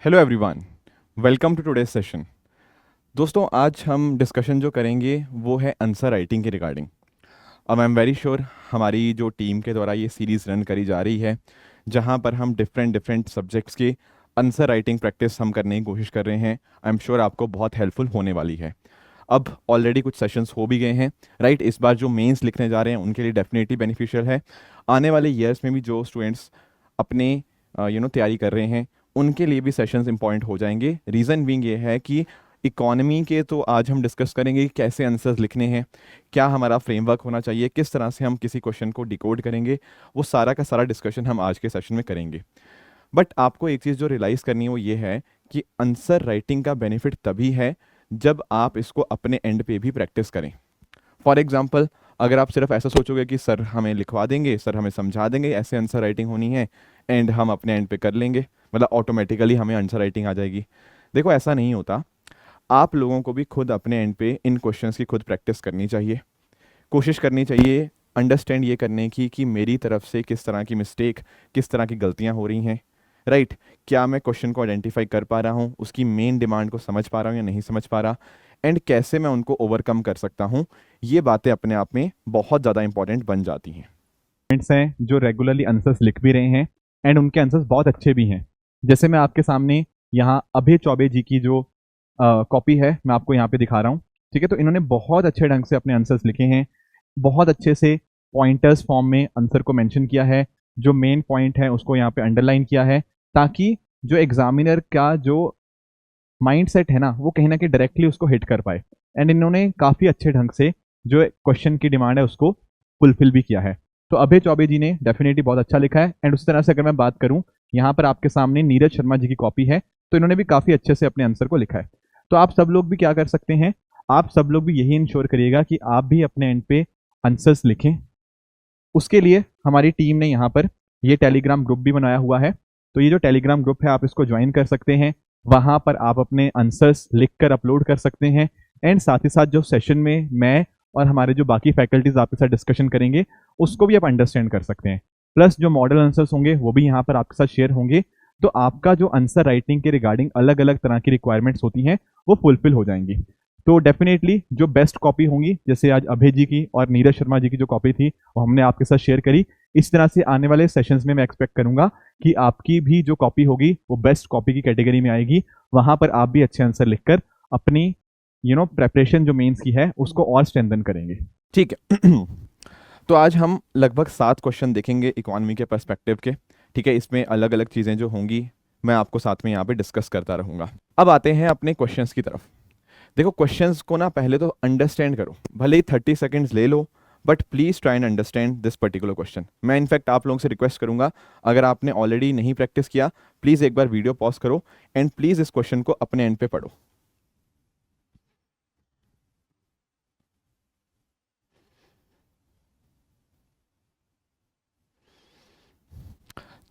Hello everyone, welcome to today's session. दोस्तों, आज हम डिस्कशन जो करेंगे वो है आंसर राइटिंग के रिगार्डिंग। अब आई एम वेरी श्योर हमारी जो टीम के द्वारा ये सीरीज़ रन करी जा रही है, जहाँ पर हम डिफरेंट डिफरेंट सब्जेक्ट्स के आंसर राइटिंग प्रैक्टिस हम करने की कोशिश कर रहे हैं। आई एम श्योर आपको बहुत हेल्पफुल होने वाली है। अब ऑलरेडी कुछ सेशंस हो भी गए हैं, राइट। इस बार जो मेंस लिखने जा रहे हैं उनके लिए डेफिनेटली बेनिफिशियल है। आने वाले ईयर्स में भी जो स्टूडेंट्स अपने तैयारी कर रहे हैं उनके लिए भी सेशंस इंपॉर्टेंट हो जाएंगे। रीज़न बीइंग ये है कि इकोनॉमी के तो आज हम डिस्कस करेंगे कि कैसे आंसर्स लिखने हैं, क्या हमारा फ्रेमवर्क होना चाहिए, किस तरह से हम किसी क्वेश्चन को डिकोड करेंगे। वो सारा का सारा डिस्कशन हम आज के सेशन में करेंगे। बट आपको एक चीज़ जो रियलाइज़ करनी है वो ये है कि आंसर राइटिंग का बेनिफिट तभी है जब आप इसको अपने एंड पे भी प्रैक्टिस करें। फॉर एग्जाम्पल, अगर आप सिर्फ ऐसा सोचोगे कि सर हमें लिखवा देंगे, सर हमें समझा देंगे, ऐसे आंसर राइटिंग होनी है एंड हम अपने एंड पे कर लेंगे, मतलब ऑटोमेटिकली हमें आंसर राइटिंग आ जाएगी। देखो, ऐसा नहीं होता। आप लोगों को भी खुद अपने एंड पे इन क्वेश्चंस की खुद प्रैक्टिस करनी चाहिए, कोशिश करनी चाहिए अंडरस्टैंड ये करने की कि मेरी तरफ से किस तरह की मिस्टेक, किस तरह की गलतियाँ हो रही हैं, राइट। क्या मैं क्वेश्चन को आइडेंटिफाई कर पा रहा हूँ, उसकी मेन डिमांड को समझ पा रहा हूँ या नहीं समझ पा रहा, एंड कैसे मैं उनको ओवरकम कर सकता हूँ। ये बातें अपने आप में बहुत ज़्यादा इंपॉर्टेंट बन जाती हैं। स्टूडेंट्स हैं जो रेगुलरली आंसर्स लिख भी रहे हैं एंड उनके आंसर्स बहुत अच्छे भी हैं। जैसे मैं आपके सामने यहाँ अभय चौबे जी की जो कॉपी है मैं आपको यहाँ पे दिखा रहा हूँ। ठीक है, तो इन्होंने बहुत अच्छे ढंग से अपने आंसर्स लिखे हैं, बहुत अच्छे से पॉइंटर्स फॉर्म में आंसर को मेंशन किया है, जो मेन पॉइंट है उसको यहाँ पे अंडरलाइन किया है, ताकि जो एग्जामिनर का जो माइंड सेट है ना वो कहीं ना कहीं डायरेक्टली उसको हिट कर पाए। एंड इन्होंने काफ़ी अच्छे ढंग से जो क्वेश्चन की डिमांड है उसको फुलफिल भी किया है। तो अभय चौबे जी ने डेफिनेटली बहुत अच्छा लिखा है। एंड उसी तरह से अगर मैं बात करूं, यहाँ पर आपके सामने नीरज शर्मा जी की कॉपी है, तो इन्होंने भी काफ़ी अच्छे से अपने आंसर को लिखा है। तो आप सब लोग भी क्या कर सकते हैं, आप सब लोग भी यही इंश्योर करिएगा कि आप भी अपने एंड पे आंसर्स लिखें। उसके लिए हमारी टीम ने यहाँ पर ये टेलीग्राम ग्रुप भी बनाया हुआ है। तो ये जो टेलीग्राम ग्रुप है आप इसको ज्वाइन कर सकते हैं, वहाँ पर आप अपने आंसर्स लिख कर अपलोड कर सकते हैं। एंड साथ ही साथ जो सेशन में मैं और हमारे जो बाकी फैकल्टीज आपके साथ डिस्कशन करेंगे उसको भी आप अंडरस्टैंड कर सकते हैं। प्लस जो मॉडल आंसर्स होंगे वो भी यहाँ पर आपके साथ शेयर होंगे। तो आपका जो आंसर राइटिंग के रिगार्डिंग अलग अलग तरह की रिक्वायरमेंट्स होती हैं वो फुलफिल हो जाएंगी। तो डेफिनेटली जो बेस्ट कॉपी होंगी, जैसे आज अभय जी की और नीरज शर्मा जी की जो कॉपी थी वो हमने आपके साथ शेयर करी, इस तरह से आने वाले सेशंस में मैं एक्सपेक्ट करूंगा कि आपकी भी जो कॉपी होगी वो बेस्ट कॉपी की कैटेगरी में आएगी। वहां पर आप भी अच्छे आंसर लिखकर अपनी प्रेपरेशन जो मेंस की है उसको और स्ट्रेंथन करेंगे। ठीक है। तो आज हम लगभग 7 क्वेश्चन देखेंगे इकोनॉमी के पर्सपेक्टिव के। ठीक है, इसमें अलग अलग चीज़ें जो होंगी मैं आपको साथ में यहाँ पे डिस्कस करता रहूँगा। अब आते हैं अपने क्वेश्चंस की तरफ। देखो, क्वेश्चंस को ना पहले तो अंडरस्टैंड करो, भले ही 30 सेकेंड्स ले लो, but please try and understand this particular question. मैं इनफैक्ट आप लोगों से रिक्वेस्ट करूंगा, अगर आपने ऑलरेडी नहीं प्रैक्टिस किया, प्लीज़ एक बार वीडियो पॉज करो एंड प्लीज़ इस क्वेश्चन को अपने एंड पे पढ़ो।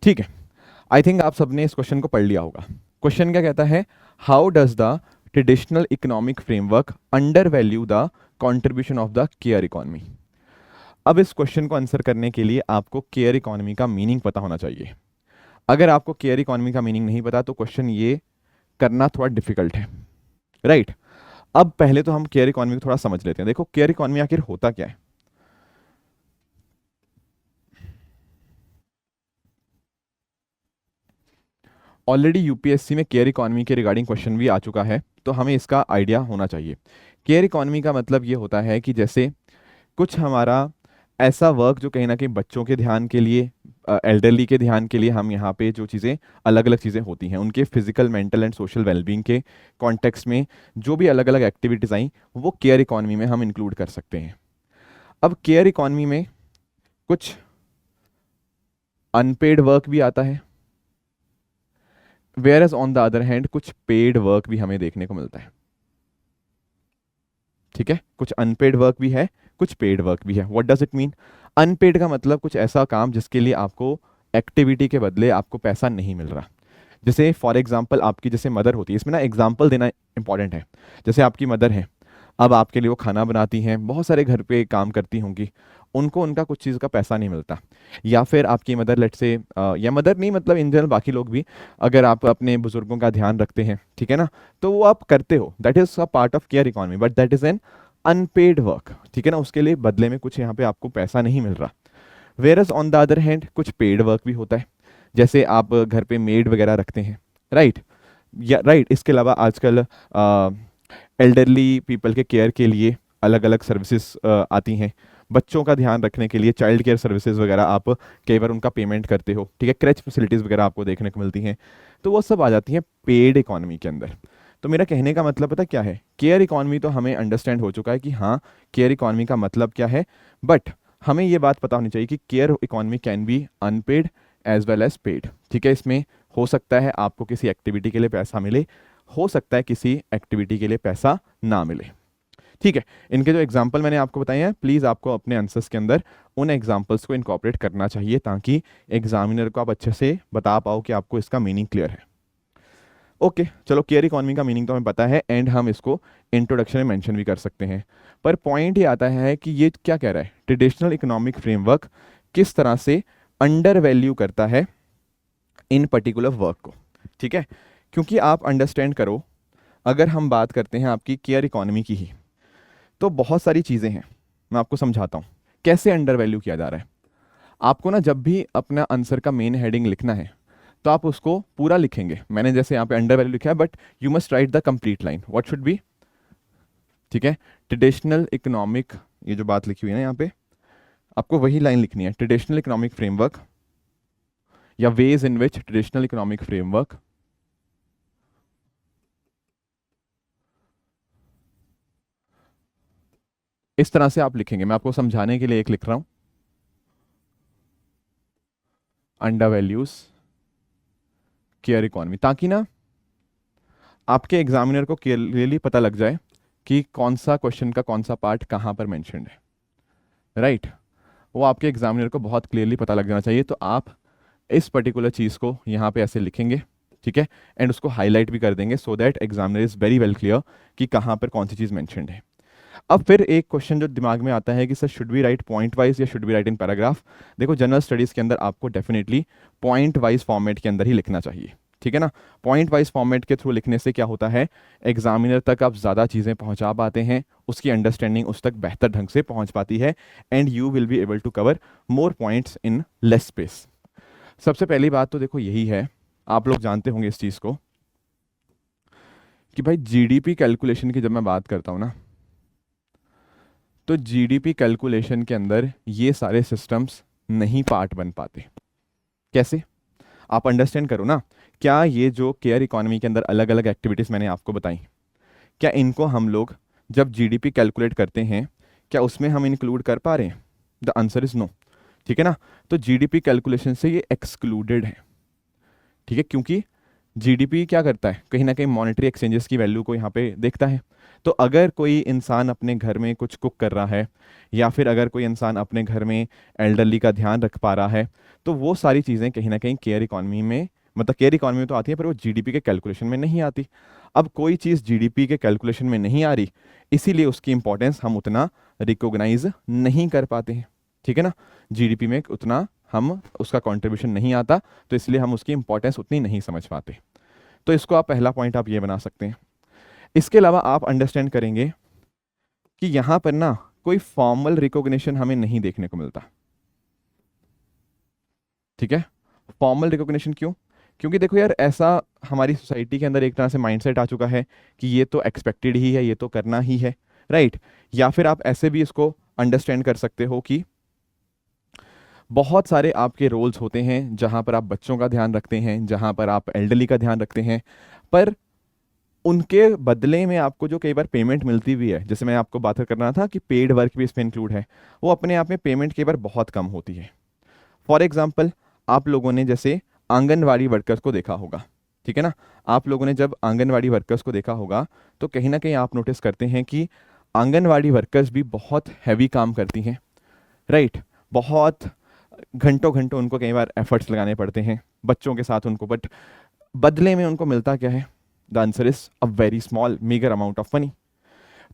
ठीक है, आई थिंक आप सबने इस क्वेश्चन को पढ़ लिया होगा। क्वेश्चन क्या कहता है, how does the traditional economic framework under value the contribution of the care economy. अब इस क्वेश्चन को आंसर करने के लिए आपको केयर इकोनॉमी का मीनिंग पता होना चाहिए। अगर आपको केयर इकोनॉमी का मीनिंग नहीं पता तो क्वेश्चन ये करना थोड़ा डिफिकल्ट है, राइट। अब पहले तो हम केयर इकोनॉमी को थोड़ा समझ लेते हैं। देखो, केयर इकोनॉमी आखिर होता क्या है। ऑलरेडी यूपीएससी में केयर इकोनॉमी के रिगार्डिंग क्वेश्चन भी आ चुका है, तो हमें इसका आइडिया होना चाहिए। केयर इकोनॉमी का मतलब ये होता है कि जैसे कुछ हमारा ऐसा वर्क जो कहीं ना कहीं बच्चों के ध्यान के लिए, एल्डरली के ध्यान के लिए, हम यहाँ पे जो चीज़ें अलग अलग चीज़ें होती हैं उनके physical, mental and social wellbeing के कॉन्टेक्स्ट में जो भी अलग अलग एक्टिविटीज़ आई वो केयर इकोनॉमी में हम इंक्लूड कर सकते हैं। अब केयर इकोनॉमी में कुछ अनपेड वर्क भी आता है, whereas on the other hand कुछ पेड वर्क भी हमें देखने को मिलता है। ठीक है, कुछ अनपेड वर्क भी है, कुछ पेड वर्क भी है। What does it mean? Unpaid का मतलब कुछ ऐसा काम जिसके लिए आपको एक्टिविटी के बदले आपको पैसा नहीं मिल रहा। जैसे फॉर एग्जांपल आपकी जैसे मदर होती है, इसमें ना एग्जांपल देना इंपॉर्टेंट है। जैसे आपकी मदर है, अब आपके लिए वो खाना बनाती हैं, बहुत सारे घर पे काम करती होंगी, उनको उनका कुछ चीज़ का पैसा नहीं मिलता, या फिर आपकी मदर लेट से, या मदर नहीं मतलब इन जनरल बाकी लोग भी, अगर आप अपने बुजुर्गों का ध्यान रखते हैं, ठीक है ना, तो वो आप करते हो, that is a part of care economy, but that is an unpaid work, ठीक है ना, उसके लिए बदले में कुछ यहाँ पे आपको पैसा नहीं मिल रहा। Whereas on the other hand कुछ पेड वर्क भी होता है, जैसे आप घर पे मेड वगैरह रखते हैं, राइट, या राइट, इसके अलावा आजकल एल्डरली पीपल के केयर के लिए अलग अलग सर्विसेज आती हैं, बच्चों का ध्यान रखने के लिए चाइल्ड केयर सर्विसेज वगैरह आप कई बार उनका पेमेंट करते हो, ठीक है, क्रच फैसिलिटीज़ वगैरह आपको देखने को मिलती हैं, तो वो सब आ जाती हैं पेड इकोनॉमी के अंदर। तो मेरा कहने का मतलब पता क्या है, केयर इकोनॉमी तो हमें अंडरस्टैंड हो चुका है कि हाँ केयर इकोनॉमी का मतलब क्या है, बट हमें ये बात पता होनी चाहिए कि care economy can be unpaid as well as paid, ठीक है, इसमें हो सकता है आपको किसी एक्टिविटी के लिए पैसा मिले, हो सकता है किसी एक्टिविटी के लिए पैसा ना मिले, ठीक है। इनके जो एग्जाम्पल मैंने आपको बताए हैं, प्लीज़ आपको अपने आंसर्स के अंदर उन एग्जाम्पल्स को इनकॉर्पोरेट करना चाहिए, ताकि एग्जामिनर को आप अच्छे से बता पाओ कि आपको इसका मीनिंग क्लियर है। ओके चलो, केयर इकोनॉमी का मीनिंग तो हमें पता है एंड हम इसको इंट्रोडक्शन में मेंशन भी कर सकते हैं, पर पॉइंट ये आता है कि ये क्या कह रहा है, ट्रेडिशनल इकोनॉमिक फ्रेमवर्क किस तरह से अंडर वैल्यू करता है इन पर्टिकुलर वर्क को, ठीक है, क्योंकि आप अंडरस्टैंड करो, अगर हम बात करते हैं आपकी केयर इकोनॉमी की ही, तो बहुत सारी चीज़ें हैं, मैं आपको समझाता हूँ कैसे अंडर वैल्यू किया जा रहा है। आपको ना जब भी अपना आंसर का मेन हेडिंग लिखना है, तो आप उसको पूरा लिखेंगे, मैंने जैसे यहाँ पे अंडर वैल्यू लिखा है, but you must write the complete line, what should be, ठीक है, ट्रेडिशनल इकोनॉमिक, ये जो बात लिखी हुई है ना यहाँ पे, आपको वही लाइन लिखनी है, ट्रेडिशनल इकोनॉमिक फ्रेमवर्क या ways in which traditional economic framework इस तरह से आप लिखेंगे। मैं आपको समझाने के लिए एक लिख रहा हूं, अंडर वैल्यूज केयर इकोनॉमी, ताकि ना आपके एग्जामिनर को क्लियरली पता लग जाए कि कौन सा क्वेश्चन का कौन सा पार्ट कहां पर मेंशन्ड है, राइट, वो आपके एग्जामिनर को बहुत क्लियरली पता लग जाना चाहिए। तो आप इस पर्टिकुलर चीज़ को यहाँ पे ऐसे लिखेंगे, ठीक है, एंड उसको हाईलाइट भी कर देंगे, so that examiner is very well clear कि कहाँ पर कौन सी चीज़ मेंशन्ड है। अब फिर एक क्वेश्चन जो दिमाग में आता है कि sir should be write point wise या should be write in paragraph. देखो जनरल स्टडीज़ के अंदर आपको डेफिनेटली पॉइंट वाइज फॉर्मेट के अंदर ही लिखना चाहिए, ठीक है ना, पॉइंट वाइज फॉर्मेट के थ्रू लिखने से क्या होता है, एग्जामिनर तक आप ज़्यादा चीज़ें पहुंचा पाते हैं, उसकी अंडरस्टैंडिंग उस तक बेहतर ढंग से पहुंच पाती है, and you will be able to cover more points in less space. सबसे पहली बात तो देखो यही है, आप लोग जानते होंगे इस चीज़ को कि भाई जीडीपी कैलकुलेशन की जब मैं बात करता हूँ ना, तो जीडीपी कैलकुलेशन के अंदर ये सारे सिस्टम्स नहीं पार्ट बन पाते। कैसे, आप अंडरस्टैंड करो ना, क्या ये जो केयर इकोनॉमी के अंदर अलग अलग एक्टिविटीज़ मैंने आपको बताई, क्या इनको हम लोग जब जीडीपी कैलकुलेट करते हैं, क्या उसमें हम इंक्लूड कर पा रहे हैं? द आंसर इज नो, ठीक है ना, तो जीडीपी कैलकुलेशन से ये एक्सक्लूडेड है, ठीक है, क्योंकि जीडीपी क्या करता है, कहीं ना कहीं मॉनेटरी एक्सचेंजेस की वैल्यू को यहाँ पे देखता है। तो अगर कोई इंसान अपने घर में कुछ कुक कर रहा है, या फिर अगर कोई इंसान अपने घर में एल्डरली का ध्यान रख पा रहा है, तो वो सारी चीज़ें कहीं ना कहीं केयर इकोनॉमी में, मतलब केयर इकोनॉमी में तो आती है, पर वो जीडीपी के कैलकुलेशन में नहीं आती। अब कोई चीज़ जीडीपी के कैलकुलेशन में नहीं आ रही, इसीलिए उसकी इंपॉर्टेंस हम उतना रिकॉग्नाइज नहीं कर पाते हैं, ठीक है ना, जीडीपी में उतना हम उसका कंट्रीब्यूशन नहीं आता, तो इसलिए हम उसकी इंपॉर्टेंस उतनी नहीं समझ पाते। तो इसको आप पहला पॉइंट आप ये बना सकते हैं। इसके अलावा आप अंडरस्टैंड करेंगे कि यहाँ पर ना कोई फॉर्मल रिकॉग्निशन हमें नहीं देखने को मिलता, ठीक है, फॉर्मल रिकॉग्निशन क्यों? क्योंकि देखो यार, ऐसा हमारी सोसाइटी के अंदर एक तरह से माइंडसेट आ चुका है कि ये तो एक्सपेक्टेड ही है, ये तो करना ही है, राइट। या फिर आप ऐसे भी इसको अंडरस्टैंड कर सकते हो कि बहुत सारे आपके रोल्स होते हैं जहां पर आप बच्चों का ध्यान रखते हैं, जहां पर आप एल्डरली का ध्यान रखते हैं, पर उनके बदले में आपको जो कई बार पेमेंट मिलती भी है, जैसे मैं आपको बात कर रहा था कि पेड वर्क भी इसमें इंक्लूड है, वो अपने आप में पेमेंट कई बार बहुत कम होती है। फॉर एग्जाम्पल, आप लोगों ने जैसे आंगनवाड़ी वर्कर्स को देखा होगा, ठीक है ना, आप लोगों ने जब आंगनवाड़ी वर्कर्स को देखा होगा, तो कहीं ना कहीं आप नोटिस करते हैं कि आंगनवाड़ी वर्कर्स भी बहुत हैवी काम करती हैं, राइट, बहुत घंटों घंटों उनको कई बार एफर्ट्स लगाने पड़ते हैं बच्चों के साथ उनको, बट बदले में उनको मिलता क्या है? The answer is a very small meagre amount of money.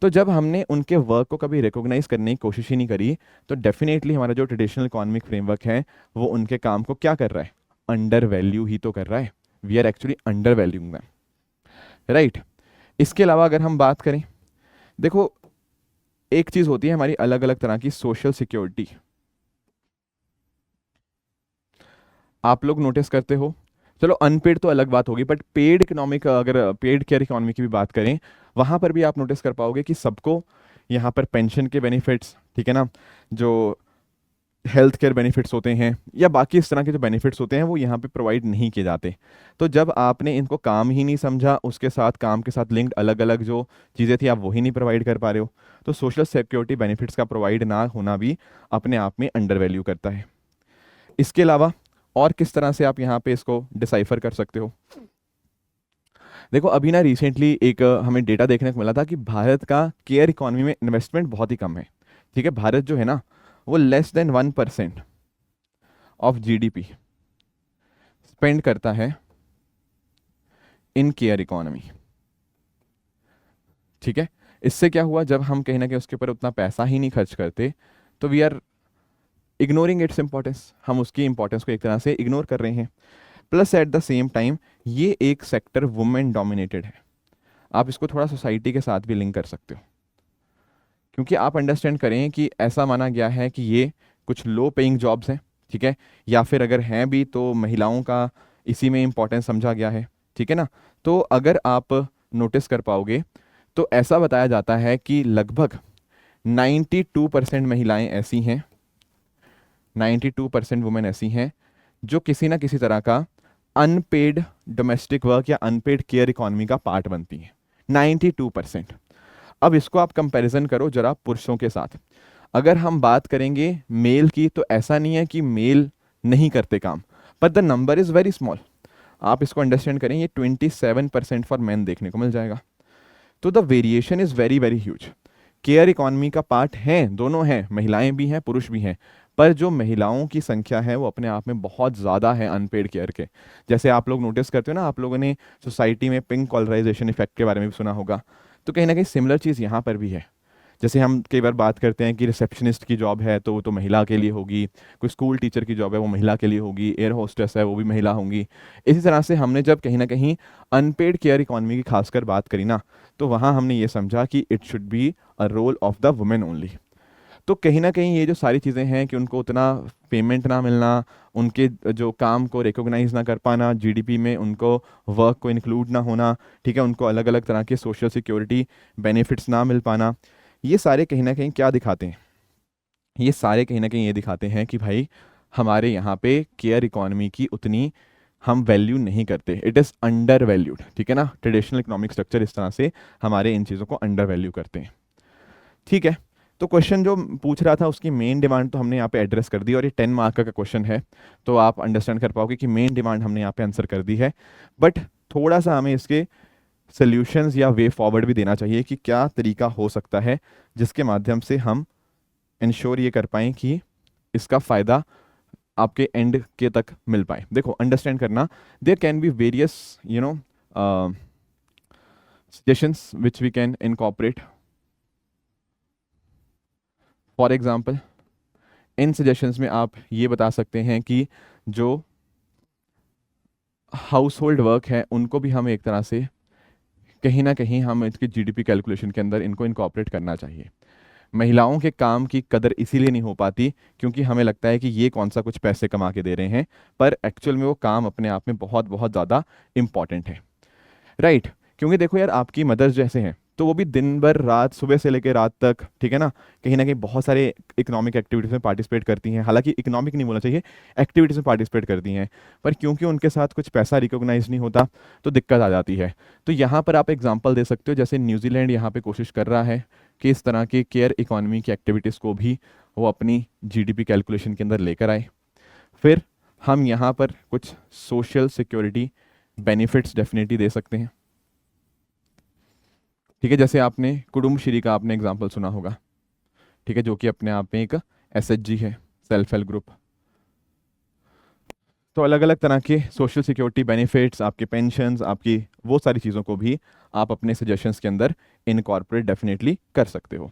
तो जब हमने उनके वर्क को कभी रिकॉग्नाइज करने की कोशिश ही नहीं करी, तो डेफिनेटली हमारा जो ट्रेडिशनल इकोनॉमिक फ्रेमवर्क है वो उनके काम को क्या कर रहा है, अंडर वैल्यू ही तो कर रहा है। We are actually undervaluing them, right. इसके अलावा अगर हम बात करें, देखो एक चीज होती है हमारी अलग अलग तरह की सोशल सिक्योरिटी, आप लोग नोटिस करते हो, चलो अनपेड तो अलग बात होगी, बट पेड इकोनॉमिक, अगर पेड केयर इकोनॉमी की भी बात करें, वहां पर भी आप नोटिस कर पाओगे कि सबको यहाँ पर पेंशन के बेनिफिट्स, ठीक है ना, जो हेल्थ केयर बेनिफिट्स होते हैं या बाकी इस तरह के जो बेनिफिट्स होते हैं वो यहाँ पे प्रोवाइड नहीं किए जाते। तो जब आपने इनको काम ही नहीं समझा, उसके साथ काम के साथ लिंक्ड अलग अलग जो चीज़ें थी आप वही नहीं प्रोवाइड कर पा रहे हो, तो सोशल सिक्योरिटी बेनिफिट्स का प्रोवाइड ना होना भी अपने आप में अंडर वैल्यू करता है। इसके अलावा और किस तरह से आप यहाँ पे इसको डिसाइफर कर सकते हो, देखो अभी ना रिसेंटली एक हमें डेटा देखने को मिला था कि भारत का केयर इकोनॉमी में इन्वेस्टमेंट बहुत ही कम है। ठीक है, भारत जो है ना वो less than 1% of GDP spend करता है इन केयर इकोनॉमी। ठीक है, इससे क्या हुआ, जब हम कहीं ना कहीं उसके ऊपर उतना पैसा ही नहीं खर्च करते तो we are ignoring its importance, हम उसकी इंपॉर्टेंस को एक तरह से इग्नोर कर रहे हैं। Plus at the same time ये एक सेक्टर वुमेन डोमिनेटेड है, आप इसको थोड़ा सोसाइटी के साथ भी लिंक कर सकते हो, क्योंकि आप अंडरस्टैंड करें कि ऐसा माना गया है कि ये कुछ लो पेइंग जॉब्स हैं, ठीक है, या फिर अगर हैं भी तो महिलाओं का इसी में इम्पोर्टेंस समझा गया है। ठीक है ना, तो अगर आप नोटिस कर पाओगे तो ऐसा बताया जाता है कि लगभग 92% महिलाएं ऐसी हैं, 92% वुमेन ऐसी हैं जो किसी ना किसी तरह का अनपेड डोमेस्टिक वर्क या अनपेड केयर इकोनॉमी का पार्ट बनती हैं, 92%। अब इसको आप कंपैरिजन करो जरा पुरुषों के साथ, अगर हम बात करेंगे मेल की तो ऐसा नहीं है कि मेल नहीं करते काम, पर the number is very small. आप इसको अंडरस्टैंड करें, ये 27% फॉर मैन देखने को मिल जाएगा। तो the variation is very very huge. Care economy का पार्ट है, दोनों हैं, महिलाएं भी हैं पुरुष भी हैं, पर जो महिलाओं की संख्या है वो अपने आप में बहुत ज़्यादा है अनपेड केयर के। जैसे आप लोग नोटिस करते हो ना, आप लोगों ने सोसाइटी में पिंक कॉलराइजेशन इफेक्ट के बारे में भी सुना होगा, तो कहीं ना कहीं सिमिलर चीज़ यहाँ पर भी है। जैसे हम कई बार बात करते हैं कि रिसेप्शनिस्ट की जॉब है तो वो तो महिला के लिए होगी, कोई स्कूल टीचर की जॉब है वो महिला के लिए होगी, एयर होस्टेस है वो भी महिला होंगी। इसी तरह से हमने जब कहीं ना कहीं अनपेड केयर इकोनॉमी की खासकर बात करी ना, तो वहाँ हमने ये समझा कि it should be a role of the women only. तो कहीं ना कहीं ये जो सारी चीज़ें हैं कि उनको उतना पेमेंट ना मिलना, उनके जो काम को रिकॉग्नाइज ना कर पाना, जीडीपी में उनको वर्क को इंक्लूड ना होना, ठीक है, उनको अलग अलग तरह के सोशल सिक्योरिटी बेनिफिट्स ना मिल पाना, ये सारे कहीं ना कहीं क्या दिखाते हैं, ये सारे कहीं ना कहीं ये दिखाते हैं कि भाई हमारे यहाँ पे केयर इकोनॉमी की उतनी हम वैल्यू नहीं करते, इट इज़ अंडर वैल्यूड। ठीक है ना, ट्रेडिशनल इकोनॉमिक स्ट्रक्चर इस तरह से हमारे इन चीज़ों को अंडर वैल्यू करते हैं। ठीक है, तो क्वेश्चन जो पूछ रहा था उसकी मेन डिमांड तो हमने यहाँ पे एड्रेस कर दी, और ये 10 मार्क का क्वेश्चन है, तो आप अंडरस्टैंड कर पाओगे कि मेन डिमांड हमने यहाँ पे आंसर कर दी है। बट थोड़ा सा हमें इसके सॉल्यूशंस या वे फॉरवर्ड भी देना चाहिए कि क्या तरीका हो सकता है जिसके माध्यम से हम इंश्योर ये कर पाएँ कि इसका फ़ायदा आपके एंड के तक मिल पाए। देखो अंडरस्टैंड करना, there can be various suggestions which we can incorporate. For example, इन सजेशंस में आप ये बता सकते हैं कि जो हाउस होल्ड वर्क है उनको भी हम एक तरह से कहीं ना कहीं हम इसकी जीडीपी कैलकुलेशन के अंदर इनको इनकॉर्पोरेट करना चाहिए। महिलाओं के काम की कदर इसीलिए नहीं हो पाती क्योंकि हमें लगता है कि ये कौन सा कुछ पैसे कमा के दे रहे हैं, पर एक्चुअल में वो काम अपने आप में बहुत बहुत ज़्यादा इंपॉर्टेंट है, राइट। क्योंकि देखो यार, आपकी मदर्स जैसे हैं तो वो भी दिन भर रात, सुबह से लेकर रात तक, ठीक है ना, कहीं ना कहीं बहुत सारे इकोनॉमिक एक्टिविटीज़ में पार्टिसिपेट करती हैं, हालांकि इकोनॉमिक नहीं बोलना चाहिए, एक्टिविटीज़ में पार्टिसिपेट करती हैं, पर क्योंकि उनके साथ कुछ पैसा रिकॉग्नाइज नहीं होता तो दिक्कत आ जाती है। तो यहाँ पर आप एग्जाम्पल दे सकते हो, जैसे न्यूजीलैंड यहाँ पे कोशिश कर रहा है कि इस तरह के केयर इकोनॉमी की एक्टिविटीज़ को भी वो अपनी जीडीपी कैलकुलेशन के अंदर लेकर आए। फिर हम यहाँ पर कुछ social security benefits definitely they सकते हैं। ठीक है, जैसे आपने कुडुम्बश्री का आपने एग्जाम्पल सुना होगा, ठीक है, जो कि अपने आप में एक एसएचजी है, सेल्फ हेल्प ग्रुप। तो अलग अलग तरह के सोशल सिक्योरिटी बेनिफिट्स, आपके पेंशन्स, आपकी वो सारी चीज़ों को भी आप अपने सजेशंस के अंदर इनकॉर्पोरेट डेफिनेटली कर सकते हो।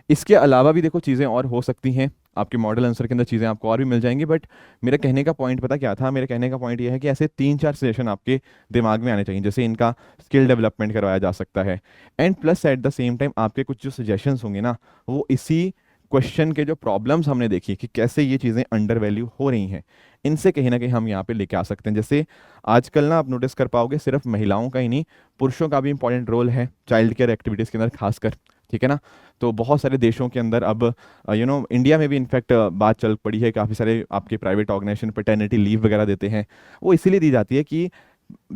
इसके अलावा भी देखो चीज़ें और हो सकती हैं, आपके मॉडल आंसर के अंदर चीज़ें आपको और भी मिल जाएंगी, बट मेरा कहने का पॉइंट पता क्या था, मेरे कहने का पॉइंट ये है कि ऐसे 3-4 सजेशन आपके दिमाग में आने चाहिए, जैसे इनका स्किल डेवलपमेंट करवाया जा सकता है, and plus at the same time आपके कुछ जो सजेशंस होंगे ना, वो इसी क्वेश्चन के जो प्रॉब्लम्स हमने देखी कि कैसे ये चीज़ें अंडर वैल्यू हो रही हैं, इनसे कहीं ना कहीं हम यहाँ पे लेके आ सकते हैं। जैसे आजकल ना आप नोटिस कर पाओगे सिर्फ महिलाओं का ही नहीं, पुरुषों का भी इंपॉर्टेंट रोल है चाइल्ड केयर एक्टिविटीज़ के अंदर खासकर, ठीक है ना। तो बहुत सारे देशों के अंदर अब इंडिया में भी इनफैक्ट बात चल पड़ी है, काफ़ी सारे आपके प्राइवेट ऑर्गेनाइजेशन पैटर्निटी लीव वगैरह देते हैं, वो इसीलिए दी जाती है कि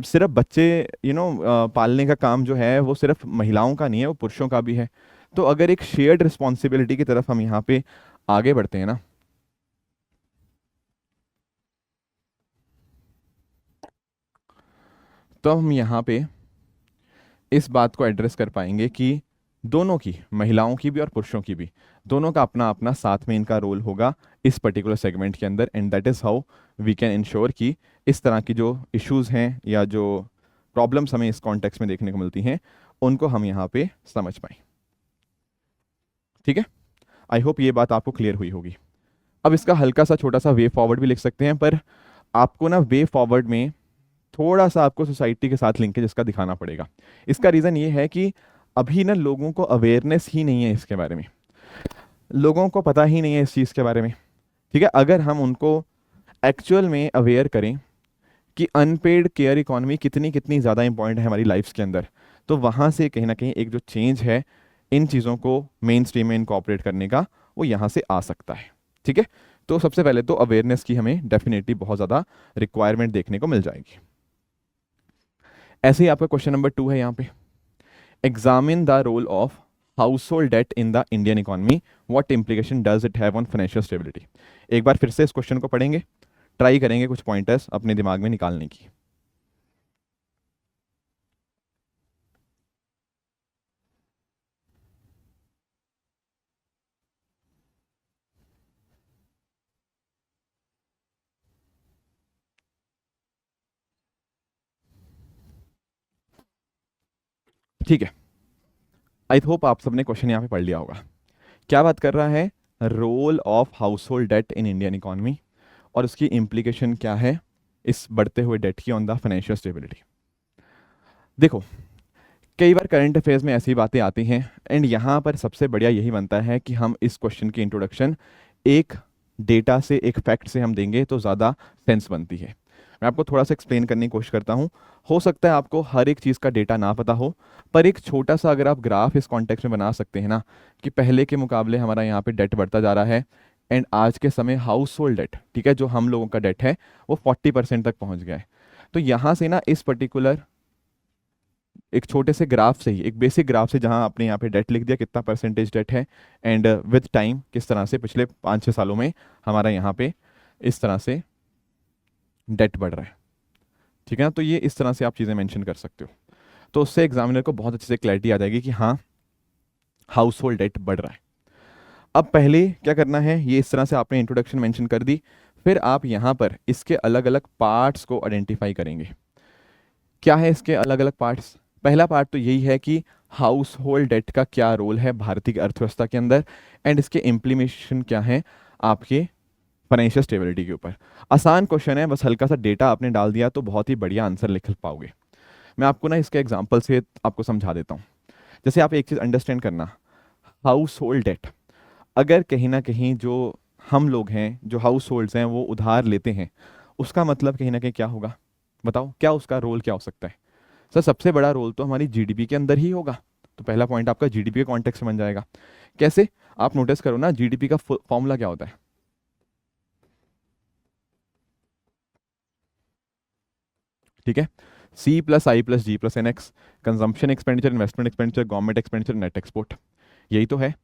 सिर्फ बच्चे पालने का काम जो है वो सिर्फ महिलाओं का नहीं है, वो पुरुषों का भी है। तो अगर एक शेयर्ड रिस्पॉन्सिबिलिटी की तरफ हम यहाँ पे आगे बढ़ते हैं ना, तो हम यहाँ पे इस बात को एड्रेस कर पाएंगे कि दोनों की, महिलाओं की भी और पुरुषों की भी, दोनों का अपना अपना साथ में इनका रोल होगा इस पर्टिकुलर सेगमेंट के अंदर, and that is how we can ensure कि इस तरह की जो इश्यूज हैं या जो प्रॉब्लम्स हमें इस कॉन्टेक्स्ट में देखने को मिलती हैं, उनको हम यहाँ पे समझ पाएं। ठीक है, आई होप ये बात आपको क्लियर हुई होगी। अब इसका हल्का सा छोटा सा वे फॉरवर्ड भी लिख सकते हैं, पर आपको ना वे फॉरवर्ड में थोड़ा सा आपको सोसाइटी के साथ लिंकेज इसका दिखाना पड़ेगा। इसका रीज़न ये है कि अभी ना लोगों को अवेयरनेस ही नहीं है इसके बारे में, लोगों को पता ही नहीं है इस चीज़ के बारे में। ठीक है, अगर हम उनको एक्चुअल में अवेयर करें कि अनपेड केयर इकोनॉमी कितनी कितनी ज़्यादा इंपॉर्टेंट है हमारी लाइफ्स के अंदर, तो वहाँ से कहीं ना कहीं एक जो चेंज है इन चीज़ों को मेन स्ट्रीम में इनकॉर्पोरेट करने का, वो यहाँ से आ सकता है। ठीक है, तो सबसे पहले तो अवेयरनेस की हमें डेफिनेटली बहुत ज़्यादा रिक्वायरमेंट देखने को मिल जाएगी। ऐसे ही आपका क्वेश्चन नंबर 2 है यहाँ पे, examine the role of household debt in the Indian economy, what implication does it have on financial stability. एक बार फिर से इस क्वेश्चन को पढ़ेंगे, ट्राई करेंगे कुछ पॉइंटर्स अपने दिमाग में निकालने की। ठीक है, आई होप आप सबने क्वेश्चन यहाँ पे पढ़ लिया होगा। क्या बात कर रहा है, role of household debt in Indian economy, और उसकी इम्प्लीकेशन क्या है इस बढ़ते हुए डेट की ऑन द फाइनेंशियल स्टेबिलिटी। देखो, कई बार करंट अफेयर्स में ऐसी बातें आती हैं, एंड यहाँ पर सबसे बढ़िया यही बनता है कि हम इस क्वेश्चन की इंट्रोडक्शन एक डेटा से, एक फैक्ट से हम देंगे तो ज़्यादा सेंस बनती है। मैं आपको थोड़ा सा एक्सप्लेन करने की कोशिश करता हूँ। हो सकता है आपको हर एक चीज़ का डेटा ना पता हो, पर एक छोटा सा अगर आप ग्राफ इस कॉन्टेक्स्ट में बना सकते हैं ना, कि पहले के मुकाबले हमारा यहाँ पे डेट बढ़ता जा रहा है, एंड आज के समय हाउस होल्ड डेट, ठीक है, जो हम लोगों का डेट है वो 40% तक पहुँच गया है। तो यहाँ से ना इस पर्टिकुलर एक छोटे से ग्राफ से ही, एक बेसिक ग्राफ से, जहां आपने यहाँ पे डेट लिख दिया कितना परसेंटेज डेट है, एंड विद टाइम किस तरह से पिछले 5-6 सालों में हमारा यहाँ पे इस तरह से डेट बढ़ रहा है। ठीक है ना, तो ये इस तरह से आप चीज़ें मेंशन कर सकते हो, तो उससे एग्जामिनर को बहुत अच्छे से क्लैरिटी आ जाएगी कि हाँ हाउस होल्ड डेट बढ़ रहा है। अब पहले क्या करना है, ये इस तरह से आपने इंट्रोडक्शन मेंशन कर दी, फिर आप यहाँ पर इसके अलग अलग पार्ट्स को आइडेंटिफाई करेंगे। क्या है इसके अलग अलग पार्ट्स? पहला पार्ट तो यही है कि हाउस होल्ड डेट का क्या रोल है भारतीय अर्थव्यवस्था के अंदर, एंड इसके इम्प्लीमेशन क्या है आपके फाइनेंशियल स्टेबिलिटी के ऊपर। आसान क्वेश्चन है, बस हल्का सा डेटा आपने डाल दिया तो बहुत ही बढ़िया आंसर लिख पाओगे। मैं आपको ना इसके एग्जाम्पल से आपको समझा देता हूँ। जैसे आप एक चीज़ अंडरस्टैंड करना, हाउस होल्ड डेट, अगर कहीं ना कहीं जो हम लोग हैं, जो हाउस होल्ड्स हैं, वो उधार लेते हैं, उसका मतलब कहीं ना कहीं क्या होगा, बताओ क्या उसका रोल क्या हो सकता है? सर सबसे बड़ा रोल तो हमारी जीडीपी के अंदर ही होगा, तो पहला पॉइंट आपका जीडीपी के कॉन्टेक्स्ट में बन जाएगा। कैसे? आप नोटिस करो ना, जीडीपी का फॉर्मूला क्या होता है? ठीक है, C plus I plus G plus N X, consumption expenditure, investment expenditure, government expenditure, net export, यही तो है।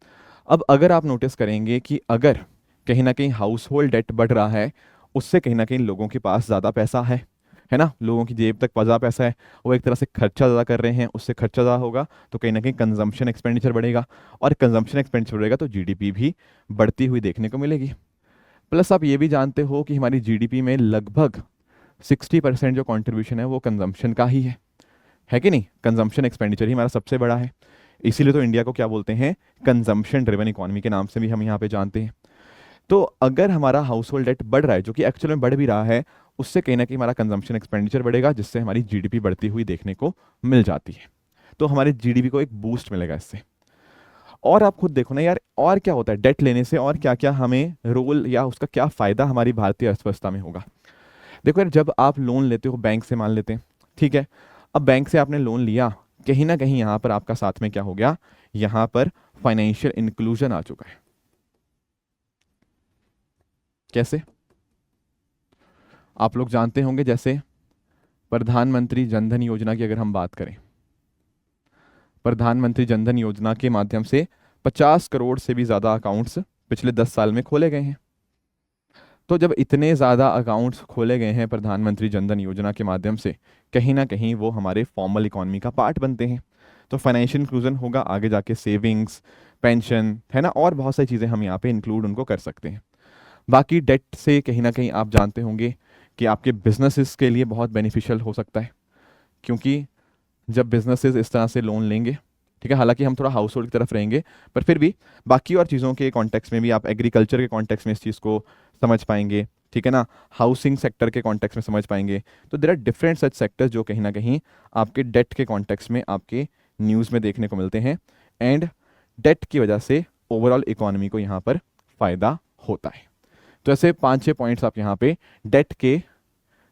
अब अगर आप नोटिस करेंगे कि अगर कहीं ना कहीं हाउस होल्ड डेट बढ़ रहा है, उससे कहीं ना कहीं लोगों के पास ज़्यादा पैसा है ना, लोगों की जेब तक ज़्यादा पैसा है, वो एक तरह से खर्चा ज़्यादा कर रहे हैं, उससे खर्चा ज़्यादा होगा, तो कहीं ना कहीं कंजम्पशन एक्सपेंडिचर बढ़ेगा, और कंजम्पशन एक्सपेंडिचर बढ़ेगा तो जीडीपी भी बढ़ती हुई देखने को मिलेगी। प्लस आप ये भी जानते हो कि हमारी जीडीपी में लगभग 60% जो कंट्रीब्यूशन है वो कंजम्पशन का ही है कि नहीं? कंजम्पशन एक्सपेंडिचर ही हमारा सबसे बड़ा है। इसीलिए तो इंडिया को क्या बोलते हैं, कंजम्पशन ड्रिवन इकोनॉमी के नाम से भी हम यहाँ पे जानते हैं। तो अगर हमारा हाउस होल्ड डेट बढ़ रहा है, जो कि एक्चुअल में बढ़ भी रहा है, उससे कहीं ना कहीं हमारा कंजम्पशन एक्सपेंडिचर बढ़ेगा, जिससे हमारी जीडीपी बढ़ती हुई देखने को मिल जाती है। तो हमारे जीडीपी को एक बूस्ट मिलेगा इससे। और आप खुद देखो ना यार, और क्या होता है डेट लेने से, और क्या क्या हमें रोल या उसका क्या फ़ायदा हमारी भारतीय अर्थव्यवस्था में होगा। देखो यार, जब आप लोन लेते हो बैंक से, मान लेते हैं, ठीक है, अब बैंक से आपने लोन लिया, कहीं ना कहीं यहाँ पर आपका साथ में क्या हो गया, यहाँ पर फाइनेंशियल इंक्लूजन आ चुका है। कैसे? आप लोग जानते होंगे, जैसे प्रधानमंत्री जनधन योजना की अगर हम बात करें, प्रधानमंत्री जनधन योजना के माध्यम से 50 करोड़ से भी ज़्यादा अकाउंट्स पिछले 10 साल में खोले गए हैं। तो जब इतने ज़्यादा अकाउंट्स खोले गए हैं प्रधानमंत्री जनधन योजना के माध्यम से, कहीं ना कहीं वो हमारे फॉर्मल इकोनॉमी का पार्ट बनते हैं। तो फाइनेंशियल इंक्लूजन होगा, आगे जाके सेविंग्स, पेंशन, है ना, और बहुत सारी चीज़ें हम यहाँ पे इंक्लूड उनको कर सकते हैं। बाकी डेट से कहीं ना कहीं आप जानते होंगे कि आपके बिजनेसेस के लिए बहुत बेनिफिशियल हो सकता है, क्योंकि जब बिजनेसेस इस तरह से लोन लेंगे, ठीक है, हालांकि हम थोड़ा हाउस होल्ड की तरफ रहेंगे, पर फिर भी बाकी और चीज़ों के कॉन्टेक्स्ट में भी, आप एग्रीकल्चर के कॉन्टेक्स्ट में इस चीज़ को समझ पाएंगे, ठीक है ना, हाउसिंग सेक्टर के कॉन्टेक्स्ट में समझ पाएंगे। तो there are different such sectors जो कहीं ना कहीं आपके डेट के कॉन्टेक्स्ट में आपके न्यूज़ में देखने को मिलते हैं, एंड डेट की वजह से ओवरऑल इकोनॉमी को यहाँ पर फ़ायदा होता है। तो ऐसे 5-6 पॉइंट्स आप यहाँ पे डेट के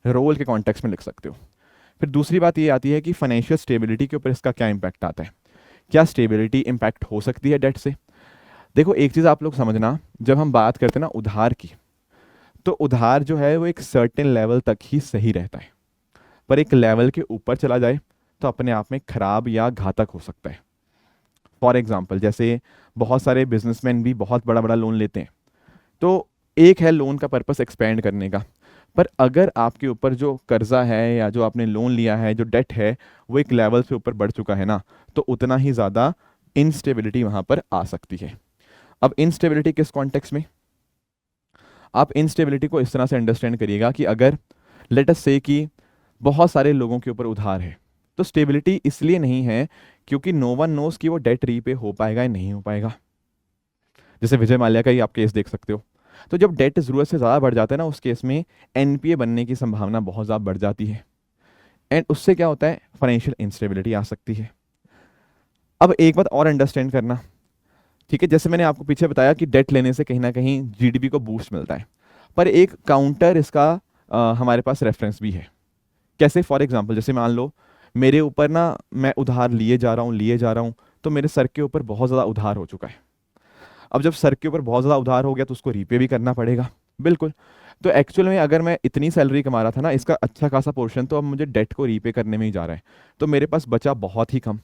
रोल के कॉन्टेक्स्ट में लिख सकते हो। फिर दूसरी बात ये आती है कि फाइनेंशियल स्टेबिलिटी के ऊपर इसका क्या इम्पैक्ट आता है। क्या स्टेबिलिटी इम्पैक्ट हो सकती है डेट से? देखो, एक चीज़ आप लोग समझना, जब हम बात करते हैं ना उधार की, तो उधार जो है वो एक सर्टेन लेवल तक ही सही रहता है, पर एक लेवल के ऊपर चला जाए तो अपने आप में खराब या घातक हो सकता है। फॉर एग्जाम्पल, जैसे बहुत सारे बिजनेसमैन भी बहुत बड़ा बड़ा लोन लेते हैं, तो एक है लोन का पर्पस एक्सपेंड करने का, पर अगर आपके ऊपर जो कर्जा है या जो आपने लोन लिया है, जो डेट है, वो एक लेवल से ऊपर बढ़ चुका है ना, तो उतना ही ज़्यादा इंस्टेबिलिटी वहाँ पर आ सकती है। अब इंस्टेबिलिटी किस कॉन्टेक्स्ट में? आप इंस्टेबिलिटी को इस तरह से अंडरस्टैंड करिएगा कि अगर लेट अस से कि बहुत सारे लोगों के ऊपर उधार है, तो स्टेबिलिटी इसलिए नहीं है क्योंकि नो वन नोस कि वो डेट रीपे हो पाएगा या नहीं हो पाएगा। जैसे विजय माल्या का ही आप केस देख सकते हो। तो जब डेट ज़रूरत से ज़्यादा बढ़ जाता है ना, उस केस में एनपीए बनने की संभावना बहुत ज़्यादा बढ़ जाती है, एंड उससे क्या होता है, फाइनेंशियल इंस्टेबिलिटी आ सकती है। अब एक बात और अंडरस्टैंड करना, ठीक है, जैसे मैंने आपको पीछे बताया कि डेट लेने से कहीं ना कहीं जीडीपी को बूस्ट मिलता है, पर एक काउंटर इसका हमारे पास रेफरेंस भी है। कैसे? फॉर एग्जाम्पल, जैसे मान लो मेरे ऊपर ना, मैं उधार लिए जा रहा हूँ, तो मेरे सर के ऊपर बहुत ज़्यादा उधार हो चुका है। अब जब सर के ऊपर बहुत ज़्यादा उधार हो गया तो उसको रीपे भी करना पड़ेगा, बिल्कुल। तो एक्चुअल में अगर मैं इतनी सैलरी कमा रहा था ना, इसका अच्छा खासा पोर्शन तो अब मुझे डेट को रीपे करने में ही जा रहा है, तो मेरे पास बचा बहुत ही कम।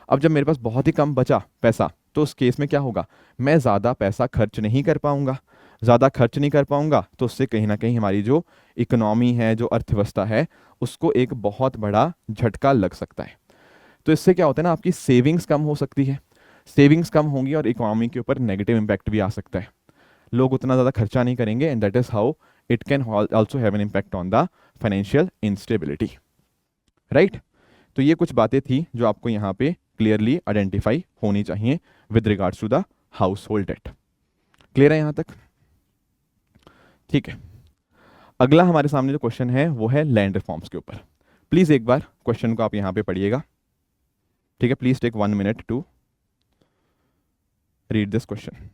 अब जब मेरे पास बहुत ही कम बचा पैसा, तो उस केस में क्या होगा, मैं ज़्यादा पैसा खर्च नहीं कर पाऊंगा। ज़्यादा खर्च नहीं कर पाऊंगा तो उससे कहीं ना कहीं हमारी जो इकोनॉमी है, जो अर्थव्यवस्था है, उसको एक बहुत बड़ा झटका लग सकता है। तो इससे क्या होता है ना, आपकी सेविंग्स कम हो सकती है, सेविंग्स कम होंगी और इकोनॉमी के ऊपर नेगेटिव इम्पैक्ट भी आ सकता है। लोग उतना ज़्यादा खर्चा नहीं करेंगे, and that is how it can also have an impact on the financial instability, right. तो ये कुछ बातें थी जो आपको यहाँ पे क्लियरली आइडेंटिफाई होनी चाहिए with regards to the household debt. Clear है यहाँ तक? ठीक है। अगला हमारे सामने जो क्वेश्चन है वो है लैंड रिफॉर्म्स के ऊपर। प्लीज़ एक बार क्वेश्चन को आप यहाँ पे पढ़िएगा, ठीक है, please take 1 minute to read this question.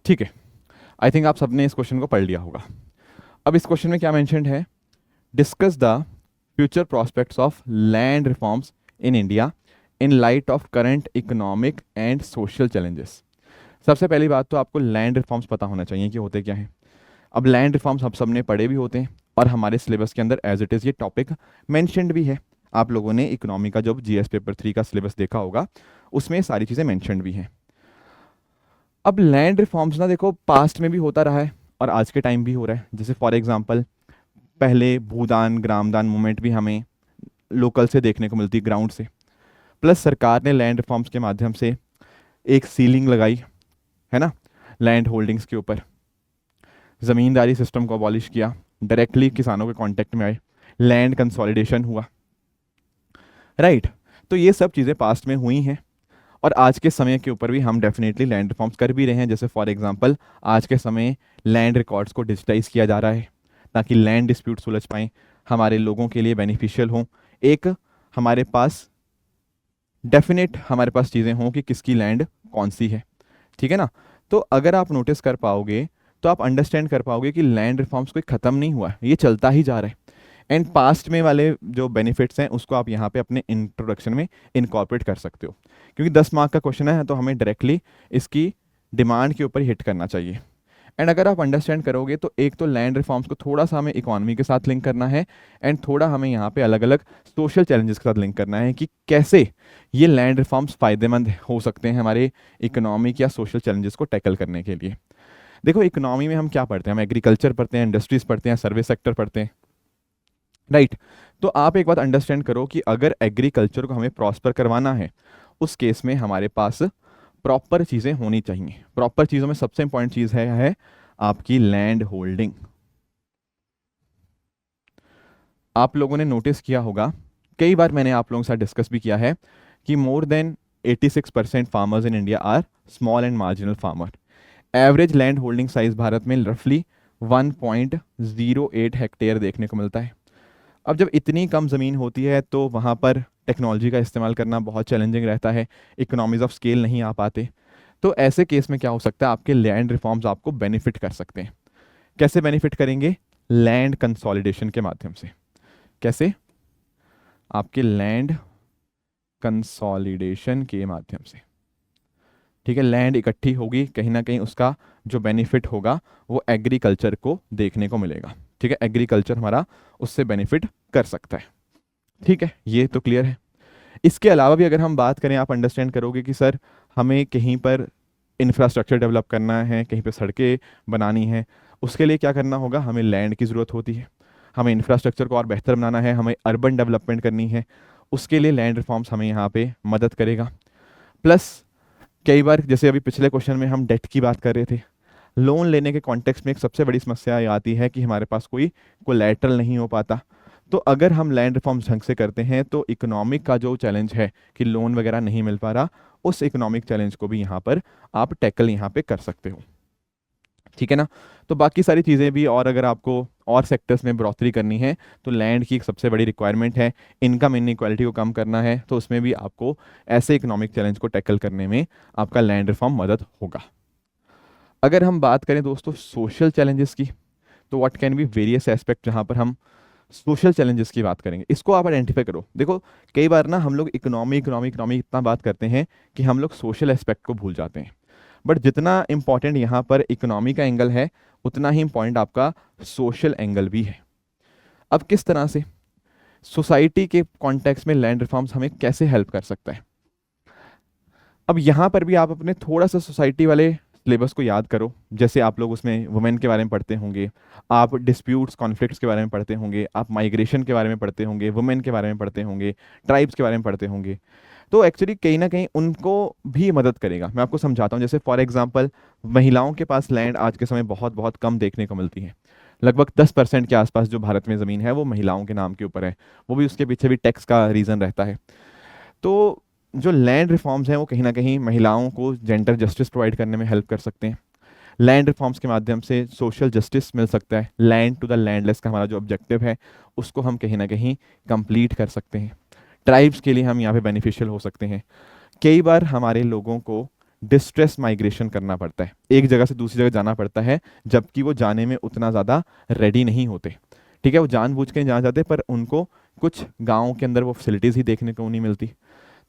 ठीक है, आई थिंक आप सबने इस क्वेश्चन को पढ़ लिया होगा। अब इस क्वेश्चन में क्या मेंशन्ड है, discuss the future prospects of land reforms in India in light of current economic and social challenges. सबसे पहली बात तो आपको लैंड रिफॉर्म्स पता होना चाहिए कि होते क्या हैं। अब लैंड रिफॉर्म्स हम सब ने पढ़े भी होते हैं और हमारे सिलेबस के अंदर एज इट इज़ ये टॉपिक मेंशन्ड भी है। आप लोगों ने इकोनॉमी का जब जीएस पेपर 3 का सिलेबस देखा होगा उसमें ये सारी चीज़ें मेंशन्ड भी हैं। अब लैंड रिफॉर्म्स ना देखो पास्ट में भी होता रहा है और आज के टाइम भी हो रहा है। जैसे फॉर एग्जांपल पहले भूदान ग्रामदान मूवमेंट भी हमें लोकल से देखने को मिलती, ग्राउंड से। प्लस सरकार ने लैंड रिफॉर्म्स के माध्यम से एक सीलिंग लगाई है ना लैंड होल्डिंग्स के ऊपर, ज़मींदारी सिस्टम को अबॉलिश किया, डायरेक्टली किसानों के कांटेक्ट में आए, लैंड कंसोलिडेशन हुआ, राइट। तो ये सब चीज़ें पास्ट में हुई हैं और आज के समय के ऊपर भी हम डेफिनेटली लैंड रिफॉर्म्स कर भी रहे हैं। जैसे फॉर एग्जांपल आज के समय लैंड रिकॉर्ड्स को डिजिटाइज किया जा रहा है ताकि लैंड डिस्प्यूट सुलझ पाएँ, हमारे लोगों के लिए बेनिफिशियल हों। एक हमारे पास डेफिनेट हमारे पास चीज़ें हों कि किसकी लैंड कौन सी है, ठीक है ना। तो अगर आप नोटिस कर पाओगे तो आप अंडरस्टैंड कर पाओगे कि लैंड रिफॉर्म्स कोई ख़त्म नहीं हुआ है, ये चलता ही जा रहा है। एंड पास्ट में वाले जो बेनिफिट्स हैं उसको आप यहाँ पे अपने इंट्रोडक्शन में इनकॉर्पोरेट कर सकते हो, क्योंकि 10 मार्क का क्वेश्चन है तो हमें डायरेक्टली इसकी डिमांड के ऊपर हिट करना चाहिए। एंड अगर आप अंडरस्टैंड करोगे तो एक तो लैंड रिफॉर्म्स को थोड़ा सा हमें इकोनॉमी के साथ लिंक करना है एंड थोड़ा हमें यहाँ पे अलग अलग सोशल चैलेंजेस के साथ लिंक करना है कि कैसे ये लैंड रिफॉर्म्स फ़ायदेमंद हो सकते हैं हमारे इकोनॉमिक या सोशल चैलेंजेस को टैकल करने के लिए। देखो इकोनॉमी में हम क्या पढ़ते हैं, हम एग्रीकल्चर पढ़ते हैं, इंडस्ट्रीज पढ़ते हैं, सर्विस सेक्टर पढ़ते हैं, राइट। तो आप एक बात अंडरस्टैंड करो कि अगर एग्रीकल्चर को हमें प्रॉस्पर करवाना है उस केस में हमारे पास प्रॉपर चीज़ें होनी चाहिए। प्रॉपर चीज़ों में सबसे इंपॉर्टेंट चीज़ है आपकी लैंड होल्डिंग। आप लोगों ने नोटिस किया होगा, कई बार मैंने आप लोगों के साथ डिस्कस भी किया है कि more than 86% farmers in India are small and marginal farmer. Average land holding size Bharat में रफली 1.08 हेक्टेयर देखने को मिलता है। अब जब इतनी कम ज़मीन होती है तो वहाँ पर टेक्नोलॉजी का इस्तेमाल करना बहुत चैलेंजिंग रहता है, इकोनॉमीज ऑफ स्केल नहीं आ पाते। तो ऐसे केस में क्या हो सकता है, आपके लैंड रिफॉर्म्स आपको बेनिफिट कर सकते हैं। कैसे बेनिफिट करेंगे, लैंड कंसोलिडेशन के माध्यम से। कैसे, आपके लैंड कंसोलिडेशन के माध्यम से, ठीक है। लैंड इकट्ठी होगी, कहीं ना कहीं उसका जो बेनिफिट होगा वो एग्रीकल्चर को देखने को मिलेगा, ठीक है। एग्रीकल्चर हमारा उससे बेनिफिट कर सकता है, ठीक है। ये तो क्लियर है। इसके अलावा भी अगर हम बात करें, आप अंडरस्टैंड करोगे कि सर हमें कहीं पर इंफ्रास्ट्रक्चर डेवलप करना है, कहीं पर सड़कें बनानी है, उसके लिए क्या करना होगा, हमें लैंड की ज़रूरत होती है। हमें इंफ्रास्ट्रक्चर को और बेहतर बनाना है, हमें अर्बन डेवलपमेंट करनी है, उसके लिए लैंड रिफॉर्म्स हमें यहाँ पे मदद करेगा। प्लस कई बार जैसे अभी पिछले क्वेश्चन में हम डेट की बात कर रहे थे, लोन लेने के कॉन्टेक्स्ट में एक सबसे बड़ी समस्या ये आती है कि हमारे पास कोई कोलैटरल नहीं हो पाता। तो अगर हम लैंड रिफॉर्म्स ढंग से करते हैं तो इकोनॉमिक का जो चैलेंज है कि लोन वगैरह नहीं मिल पा रहा, उस इकोनॉमिक चैलेंज को भी यहाँ पर आप टैकल यहाँ पे कर सकते हो, ठीक है ना। तो बाकी सारी चीज़ें भी, और अगर आपको और सेक्टर्स में बढ़ोतरी करनी है तो लैंड की एक सबसे बड़ी रिक्वायरमेंट है, इनकम इनइक्वालिटी को कम करना है, तो उसमें भी आपको ऐसे इकोनॉमिक चैलेंज को टैकल करने में आपका लैंड रिफॉर्म मदद होगा। अगर हम बात करें दोस्तों सोशल चैलेंजेस की, तो what can be various aspect जहाँ पर हम सोशल चैलेंजेस की बात करेंगे, इसको आप आइडेंटिफाई करो। देखो कई बार ना हम लोग इकोनॉमी इकोनॉमी इकोनॉमी इतना बात करते हैं कि हम लोग सोशल एस्पेक्ट को भूल जाते हैं। बट जितना इंपॉर्टेंट यहाँ पर इकोनॉमी का एंगल है उतना ही इंपॉर्टेंट आपका सोशल एंगल भी है। अब किस तरह से सोसाइटी के कॉन्टेक्स्ट में लैंड रिफॉर्म्स हमें कैसे हेल्प कर सकता है। अब यहाँ पर भी आप अपने थोड़ा सा सोसाइटी वाले सिलेबस को याद करो। जैसे आप लोग उसमें वुमेन के बारे में पढ़ते होंगे, आप डिस्प्यूट्स कॉन्फ्लिक्ट्स के बारे में पढ़ते होंगे, आप माइग्रेशन के बारे में पढ़ते होंगे, वुमेन के बारे में पढ़ते होंगे, ट्राइब्स के बारे में पढ़ते होंगे। तो एक्चुअली कहीं ना कहीं उनको भी मदद करेगा। मैं आपको समझाता हूँ। जैसे फॉर एग्जांपल महिलाओं के पास लैंड आज के समय बहुत बहुत कम देखने को मिलती है। लगभग 10% के आसपास जो भारत में ज़मीन है वो महिलाओं के नाम के ऊपर है। वो भी उसके पीछे भी टैक्स का रीज़न रहता है। तो जो लैंड रिफॉर्म्स हैं वो कहीं ना कहीं महिलाओं को जेंडर जस्टिस प्रोवाइड करने में हेल्प कर सकते हैं। लैंड रिफॉर्म्स के माध्यम से सोशल जस्टिस मिल सकता है। लैंड टू द लैंडलेस का हमारा जो ऑब्जेक्टिव है उसको हम कहीं ना कहीं कंप्लीट कर सकते हैं। ट्राइब्स के लिए हम यहाँ पे बेनिफिशियल हो सकते हैं। कई बार हमारे लोगों को डिस्ट्रेस माइग्रेशन करना पड़ता है, एक जगह से दूसरी जगह जाना पड़ता है, जबकि वो जाने में उतना ज़्यादा रेडी नहीं होते। ठीक है, वो जानबूझ के नहीं जाना चाहते, पर उनको कुछ गाँव के अंदर वो फैसिलिटीज़ ही देखने को नहीं मिलती।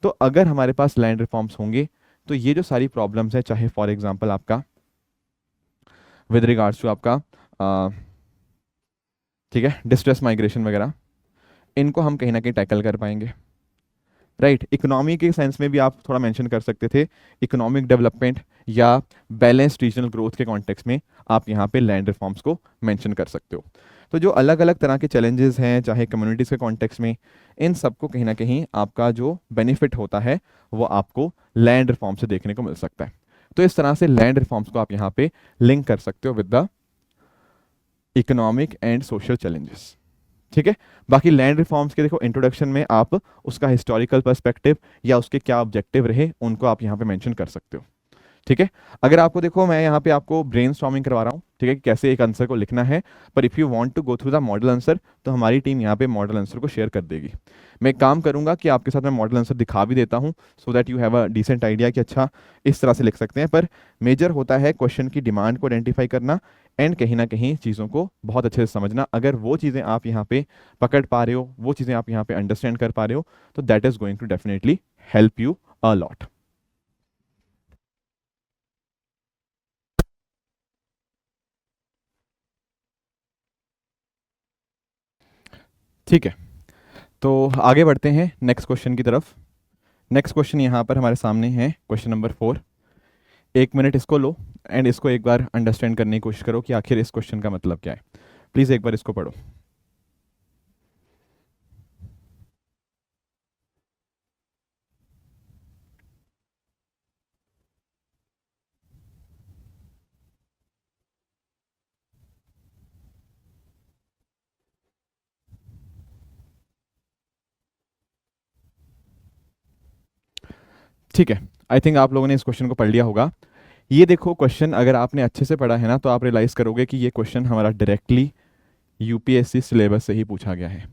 तो अगर हमारे पास लैंड रिफॉर्म्स होंगे तो ये जो सारी प्रॉब्लम्स है, चाहे फॉर एग्जांपल आपका विद रिगार्ड्स टू आपका ठीक है डिस्ट्रेस माइग्रेशन वगैरह, इनको हम कहीं ना कहीं टैकल कर पाएंगे। राइट, इकोनॉमी के सेंस में भी आप थोड़ा मेंशन कर सकते थे, इकोनॉमिक डेवलपमेंट या बैलेंस्ड रीजनल ग्रोथ के कॉन्टेक्स्ट में आप यहाँ पे लैंड रिफॉर्म्स को मेंशन कर सकते हो। तो जो अलग अलग तरह के चैलेंजेस हैं, चाहे कम्युनिटीज़ के कॉन्टेक्स्ट में, इन सबको कहीं ना कहीं आपका जो बेनिफिट होता है वो आपको लैंड रिफॉर्म से देखने को मिल सकता है। तो इस तरह से लैंड रिफॉर्म्स को आप यहाँ पे लिंक कर सकते हो with the economic and social challenges. ठीक है, बाकी लैंड रिफॉर्म्स के देखो इंट्रोडक्शन में आप उसका हिस्टोरिकल पर्सपेक्टिव या उसके क्या ऑब्जेक्टिव रहे उनको आप यहाँ पे मेंशन कर सकते हो। ठीक है, अगर आपको देखो मैं यहाँ पे आपको ब्रेनस्टॉर्मिंग करवा रहा हूँ, ठीक है, कि कैसे एक आंसर को लिखना है, पर if you want to go through the model answer तो हमारी टीम यहाँ पे मॉडल आंसर को शेयर कर देगी। मैं एक काम करूंगा कि आपके साथ मैं मॉडल आंसर दिखा भी देता हूँ, so that you have a decent idea कि अच्छा इस तरह से लिख सकते हैं। पर मेजर होता है क्वेश्चन की डिमांड को आइडेंटिफाई करना एंड कहीं ना कहीं चीज़ों को बहुत अच्छे से समझना। अगर वो चीज़ें आप यहाँ पे पकड़ पा रहे हो, वो चीज़ें आप यहाँ पे अंडरस्टैंड कर पा रहे हो, तो that is going to definitely help you a lot. ठीक है, तो आगे बढ़ते हैं नेक्स्ट क्वेश्चन की तरफ। नेक्स्ट क्वेश्चन यहाँ पर हमारे सामने है क्वेश्चन नंबर 4। 1 मिनट इसको लो एंड इसको एक बार अंडरस्टैंड करने की कोशिश करो कि आखिर इस क्वेश्चन का मतलब क्या है। प्लीज़ एक बार इसको पढ़ो। ठीक है, आई थिंक आप लोगों ने इस क्वेश्चन को पढ़ लिया होगा। ये देखो क्वेश्चन अगर आपने अच्छे से पढ़ा है ना, तो आप रियलाइज़ करोगे कि ये क्वेश्चन हमारा डायरेक्टली यूपीएससी सिलेबस से ही पूछा गया है।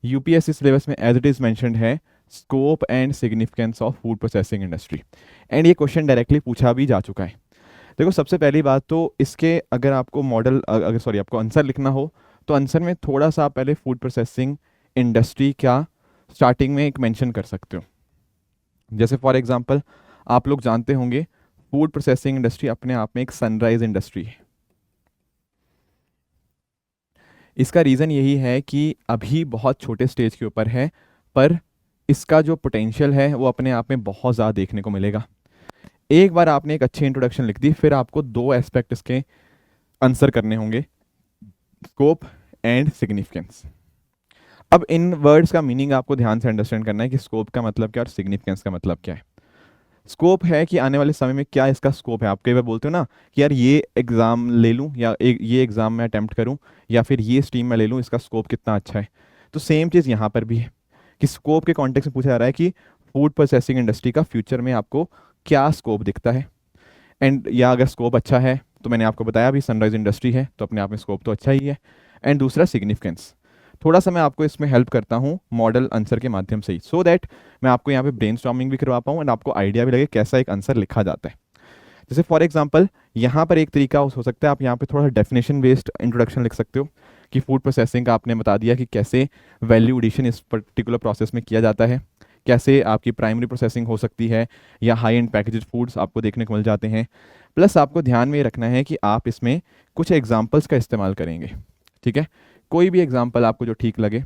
यूपीएससी सिलेबस में एज इट इज़ मैंशनड है scope and significance of food processing industry, and ये क्वेश्चन डायरेक्टली पूछा भी जा चुका है। देखो सबसे पहली बात तो इसके अगर आपको मॉडल अगर सॉरी आपको आंसर लिखना हो तो आंसर में थोड़ा सा आप पहले फूड प्रोसेसिंग इंडस्ट्री क्या स्टार्टिंग में एक मेंशन कर सकते हो। जैसे फॉर एग्जांपल आप लोग जानते होंगे फूड प्रोसेसिंग इंडस्ट्री अपने आप में एक सनराइज इंडस्ट्री है। इसका रीज़न यही है कि अभी बहुत छोटे स्टेज के ऊपर है, पर इसका जो पोटेंशियल है वो अपने आप में बहुत ज़्यादा देखने को मिलेगा। एक बार आपने एक अच्छी इंट्रोडक्शन लिख दी, फिर आपको दो एस्पेक्ट इसके आंसर करने होंगे, स्कोप एंड सिग्निफिकेंस। अब इन वर्ड्स का मीनिंग आपको ध्यान से अंडरस्टैंड करना है कि स्कोप का मतलब क्या और सिग्निफिकेंस का मतलब क्या है। स्कोप है कि आने वाले समय में क्या इसका स्कोप है। आप कई बार बोलते हो ना कि यार ये एग्ज़ाम ले लूँ या ये एग्ज़ाम मैं अटैम्प्ट करूँ या फिर ये स्ट्रीम में ले लूँ, इसका स्कोप कितना अच्छा है। तो सेम चीज़ यहाँ पर भी है कि स्कोप के कॉन्टेक्स्ट में पूछा जा रहा है कि फूड प्रोसेसिंग इंडस्ट्री का फ्यूचर में आपको क्या स्कोप दिखता है। एंड या अगर स्कोप अच्छा है तो मैंने आपको बताया अभी सनराइज इंडस्ट्री है तो अपने आप में स्कोप तो अच्छा ही है। एंड दूसरा सिग्निफिकेंस, थोड़ा सा मैं आपको इसमें हेल्प करता हूँ मॉडल आंसर के माध्यम से ही, सो दैट मैं आपको यहाँ पे ब्रेनस्टॉर्मिंग भी करवा पाऊँ एंड आपको आइडिया भी लगे कैसा एक आंसर लिखा जाता है। जैसे फॉर एग्जांपल यहाँ पर एक तरीका हो सकता है, आप यहाँ पे थोड़ा डेफिनेशन बेस्ड इंट्रोडक्शन लिख सकते हो कि फूड प्रोसेसिंग का आपने बता दिया कि कैसे वैल्यू एडिशन इस पर्टिकुलर प्रोसेस में किया जाता है, कैसे आपकी प्राइमरी प्रोसेसिंग हो सकती है या हाई एंड पैकेज्ड फूड्स आपको देखने को मिल जाते हैं। प्लस आपको ध्यान में ये रखना है कि आप इसमें कुछ एग्जाम्पल्स का इस्तेमाल करेंगे। ठीक है, कोई भी एग्जाम्पल आपको जो ठीक लगे,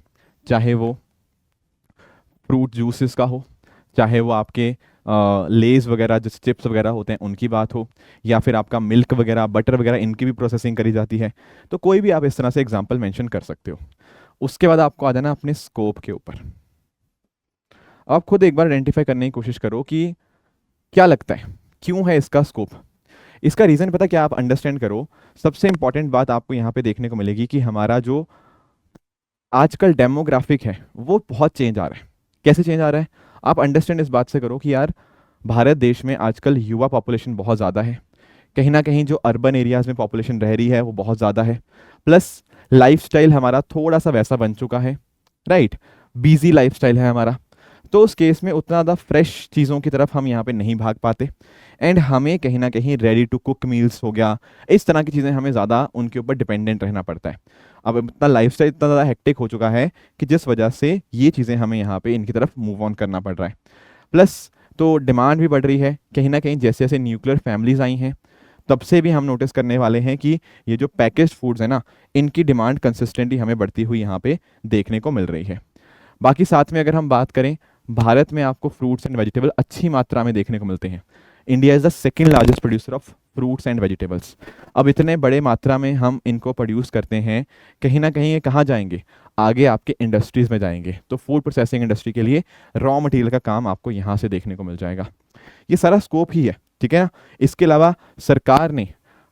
चाहे वो फ्रूट जूसेस का हो, चाहे वो आपके लेज वगैरह जैसे चिप्स वगैरह होते हैं उनकी बात हो, या फिर आपका मिल्क वगैरह बटर वगैरह इनकी भी प्रोसेसिंग करी जाती है, तो कोई भी आप इस तरह से एग्जाम्पल मेंशन कर सकते हो। उसके बाद आपको आ जाना अपने स्कोप के ऊपर। आप खुद एक बार आइडेंटिफाई करने की कोशिश करो कि क्या लगता है क्यों है इसका स्कोप। इसका रीज़न पता क्या, आप अंडरस्टैंड करो। सबसे इंपॉर्टेंट बात आपको यहाँ पे देखने को मिलेगी कि हमारा जो आजकल डेमोग्राफिक है वो बहुत चेंज आ रहा है। कैसे चेंज आ रहा है, आप अंडरस्टैंड इस बात से करो कि यार भारत देश में आजकल युवा पॉपुलेशन बहुत ज़्यादा है, कहीं ना कहीं जो अर्बन एरियाज़ में पॉपुलेशन रह रही है वो बहुत ज़्यादा है, प्लस लाइफस्टाइल हमारा थोड़ा सा वैसा बन चुका है, राइट, बिजी लाइफस्टाइल है हमारा। तो उस केस में उतना ज़्यादा फ्रेश चीज़ों की तरफ हम यहाँ पे नहीं भाग पाते, एंड हमें कहीं ना कहीं रेडी टू कुक मील्स हो गया, इस तरह की चीज़ें हमें ज़्यादा उनके ऊपर डिपेंडेंट रहना पड़ता है। अब इतना लाइफस्टाइल इतना ज़्यादा हेक्टिक हो चुका है कि जिस वजह से ये चीज़ें हमें यहाँ पे इनकी तरफ मूव ऑन करना पड़ रहा है। प्लस तो डिमांड भी बढ़ रही है कहीं ना कहीं, जैसे जैसे न्यूक्लियर फैमिलीज आई हैं तब से भी हम नोटिस करने वाले हैं कि ये जो पैकेज्ड फूड्स हैं ना, इनकी डिमांड कंसिस्टेंटली हमें बढ़ती हुई यहाँ पे देखने को मिल रही है। बाकी साथ में अगर हम बात करें, भारत में आपको फ्रूट्स एंड वेजिटेबल अच्छी मात्रा में देखने को मिलते हैं। India is the second largest producer of fruits and vegetables. अब इतने बड़े मात्रा में हम इनको प्रोड्यूस करते हैं, कहीं ना कहीं ये कहाँ जाएंगे, आगे आपके इंडस्ट्रीज़ में जाएंगे। तो फूड प्रोसेसिंग इंडस्ट्री के लिए रॉ मटेरियल का काम आपको यहाँ से देखने को मिल जाएगा। ये सारा स्कोप ही है, ठीक है ना। इसके अलावा सरकार ने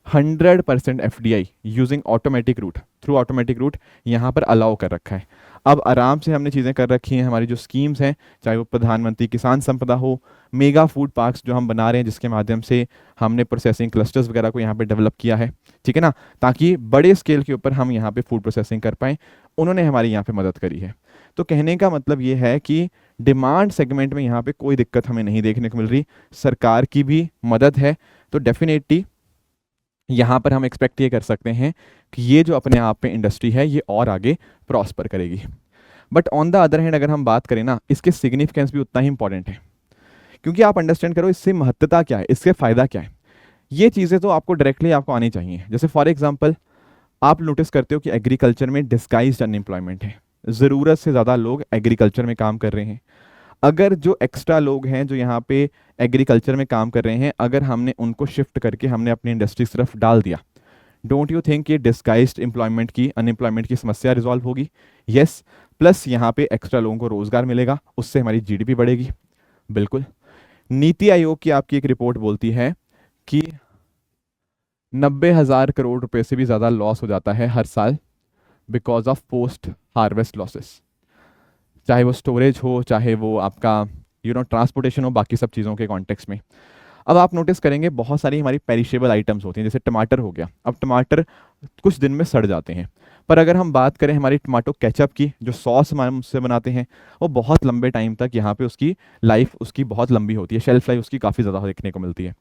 100% FDI using automatic route, through automatic route यहाँ पर अलाउ कर रखा है। अब आराम से हमने चीज़ें कर रखी हैं, हमारी जो स्कीम्स हैं, चाहे वो प्रधानमंत्री किसान संपदा हो, मेगा फूड पार्क्स जो हम बना रहे हैं जिसके माध्यम से हमने प्रोसेसिंग क्लस्टर्स वगैरह को यहाँ पे डेवलप किया है, ठीक है ना, ताकि बड़े स्केल के ऊपर हम यहाँ पे फूड प्रोसेसिंग कर पाएँ, उन्होंने हमारी यहाँ पे मदद करी है। तो कहने का मतलब ये है कि डिमांड सेगमेंट में यहाँ पे कोई दिक्कत हमें नहीं देखने को मिल रही, सरकार की भी मदद है। तो डेफिनेटली यहाँ पर हम एक्सपेक्ट ये कर सकते हैं कि ये जो अपने आप में इंडस्ट्री है ये और आगे प्रॉस्पर करेगी। But on the other hand अगर हम बात करें ना, इसके सिग्निफिकेंस भी उतना ही इंपॉर्टेंट है, क्योंकि आप अंडरस्टैंड करो इससे महत्वता क्या है, इससे फ़ायदा क्या है। ये चीज़ें तो आपको डायरेक्टली आपको आनी चाहिए। जैसे फॉर एग्जांपल आप नोटिस करते हो कि एग्रीकल्चर में डिस्गाइज्ड अनएम्प्लॉयमेंट है, ज़रूरत से ज़्यादा लोग एग्रीकल्चर में काम कर रहे हैं। अगर जो एक्स्ट्रा लोग हैं जो यहाँ पे एग्रीकल्चर में काम कर रहे हैं, अगर हमने उनको शिफ्ट करके हमने अपनी इंडस्ट्री की तरफ डाल दिया, डोंट यू थिंक ये डिस्गाइज्ड एम्प्लॉयमेंट की, अनएम्प्लॉयमेंट की समस्या रिजॉल्व होगी? यस। प्लस यहाँ पे एक्स्ट्रा लोगों को रोजगार मिलेगा, उससे हमारी जीडीपी बढ़ेगी। बिल्कुल। नीति आयोग की आपकी एक रिपोर्ट बोलती है कि 90,000 करोड़ रुपए से भी ज़्यादा लॉस हो जाता है हर साल because of post harvest losses, चाहे वो स्टोरेज हो, चाहे वो आपका ट्रांसपोर्टेशन हो, बाकी सब चीज़ों के कॉन्टेक्स्ट में। अब आप नोटिस करेंगे बहुत सारी हमारी पेरिशेबल आइटम्स होती हैं, जैसे टमाटर हो गया। अब टमाटर कुछ दिन में सड़ जाते हैं, पर अगर हम बात करें हमारी टमाटो केचप की, जो सॉस हम उससे बनाते हैं, वो बहुत लंबे टाइम तक यहाँ पे उसकी लाइफ उसकी बहुत लंबी होती है, शेल्फ लाइफ उसकी काफ़ी ज़्यादा देखने को मिलती है।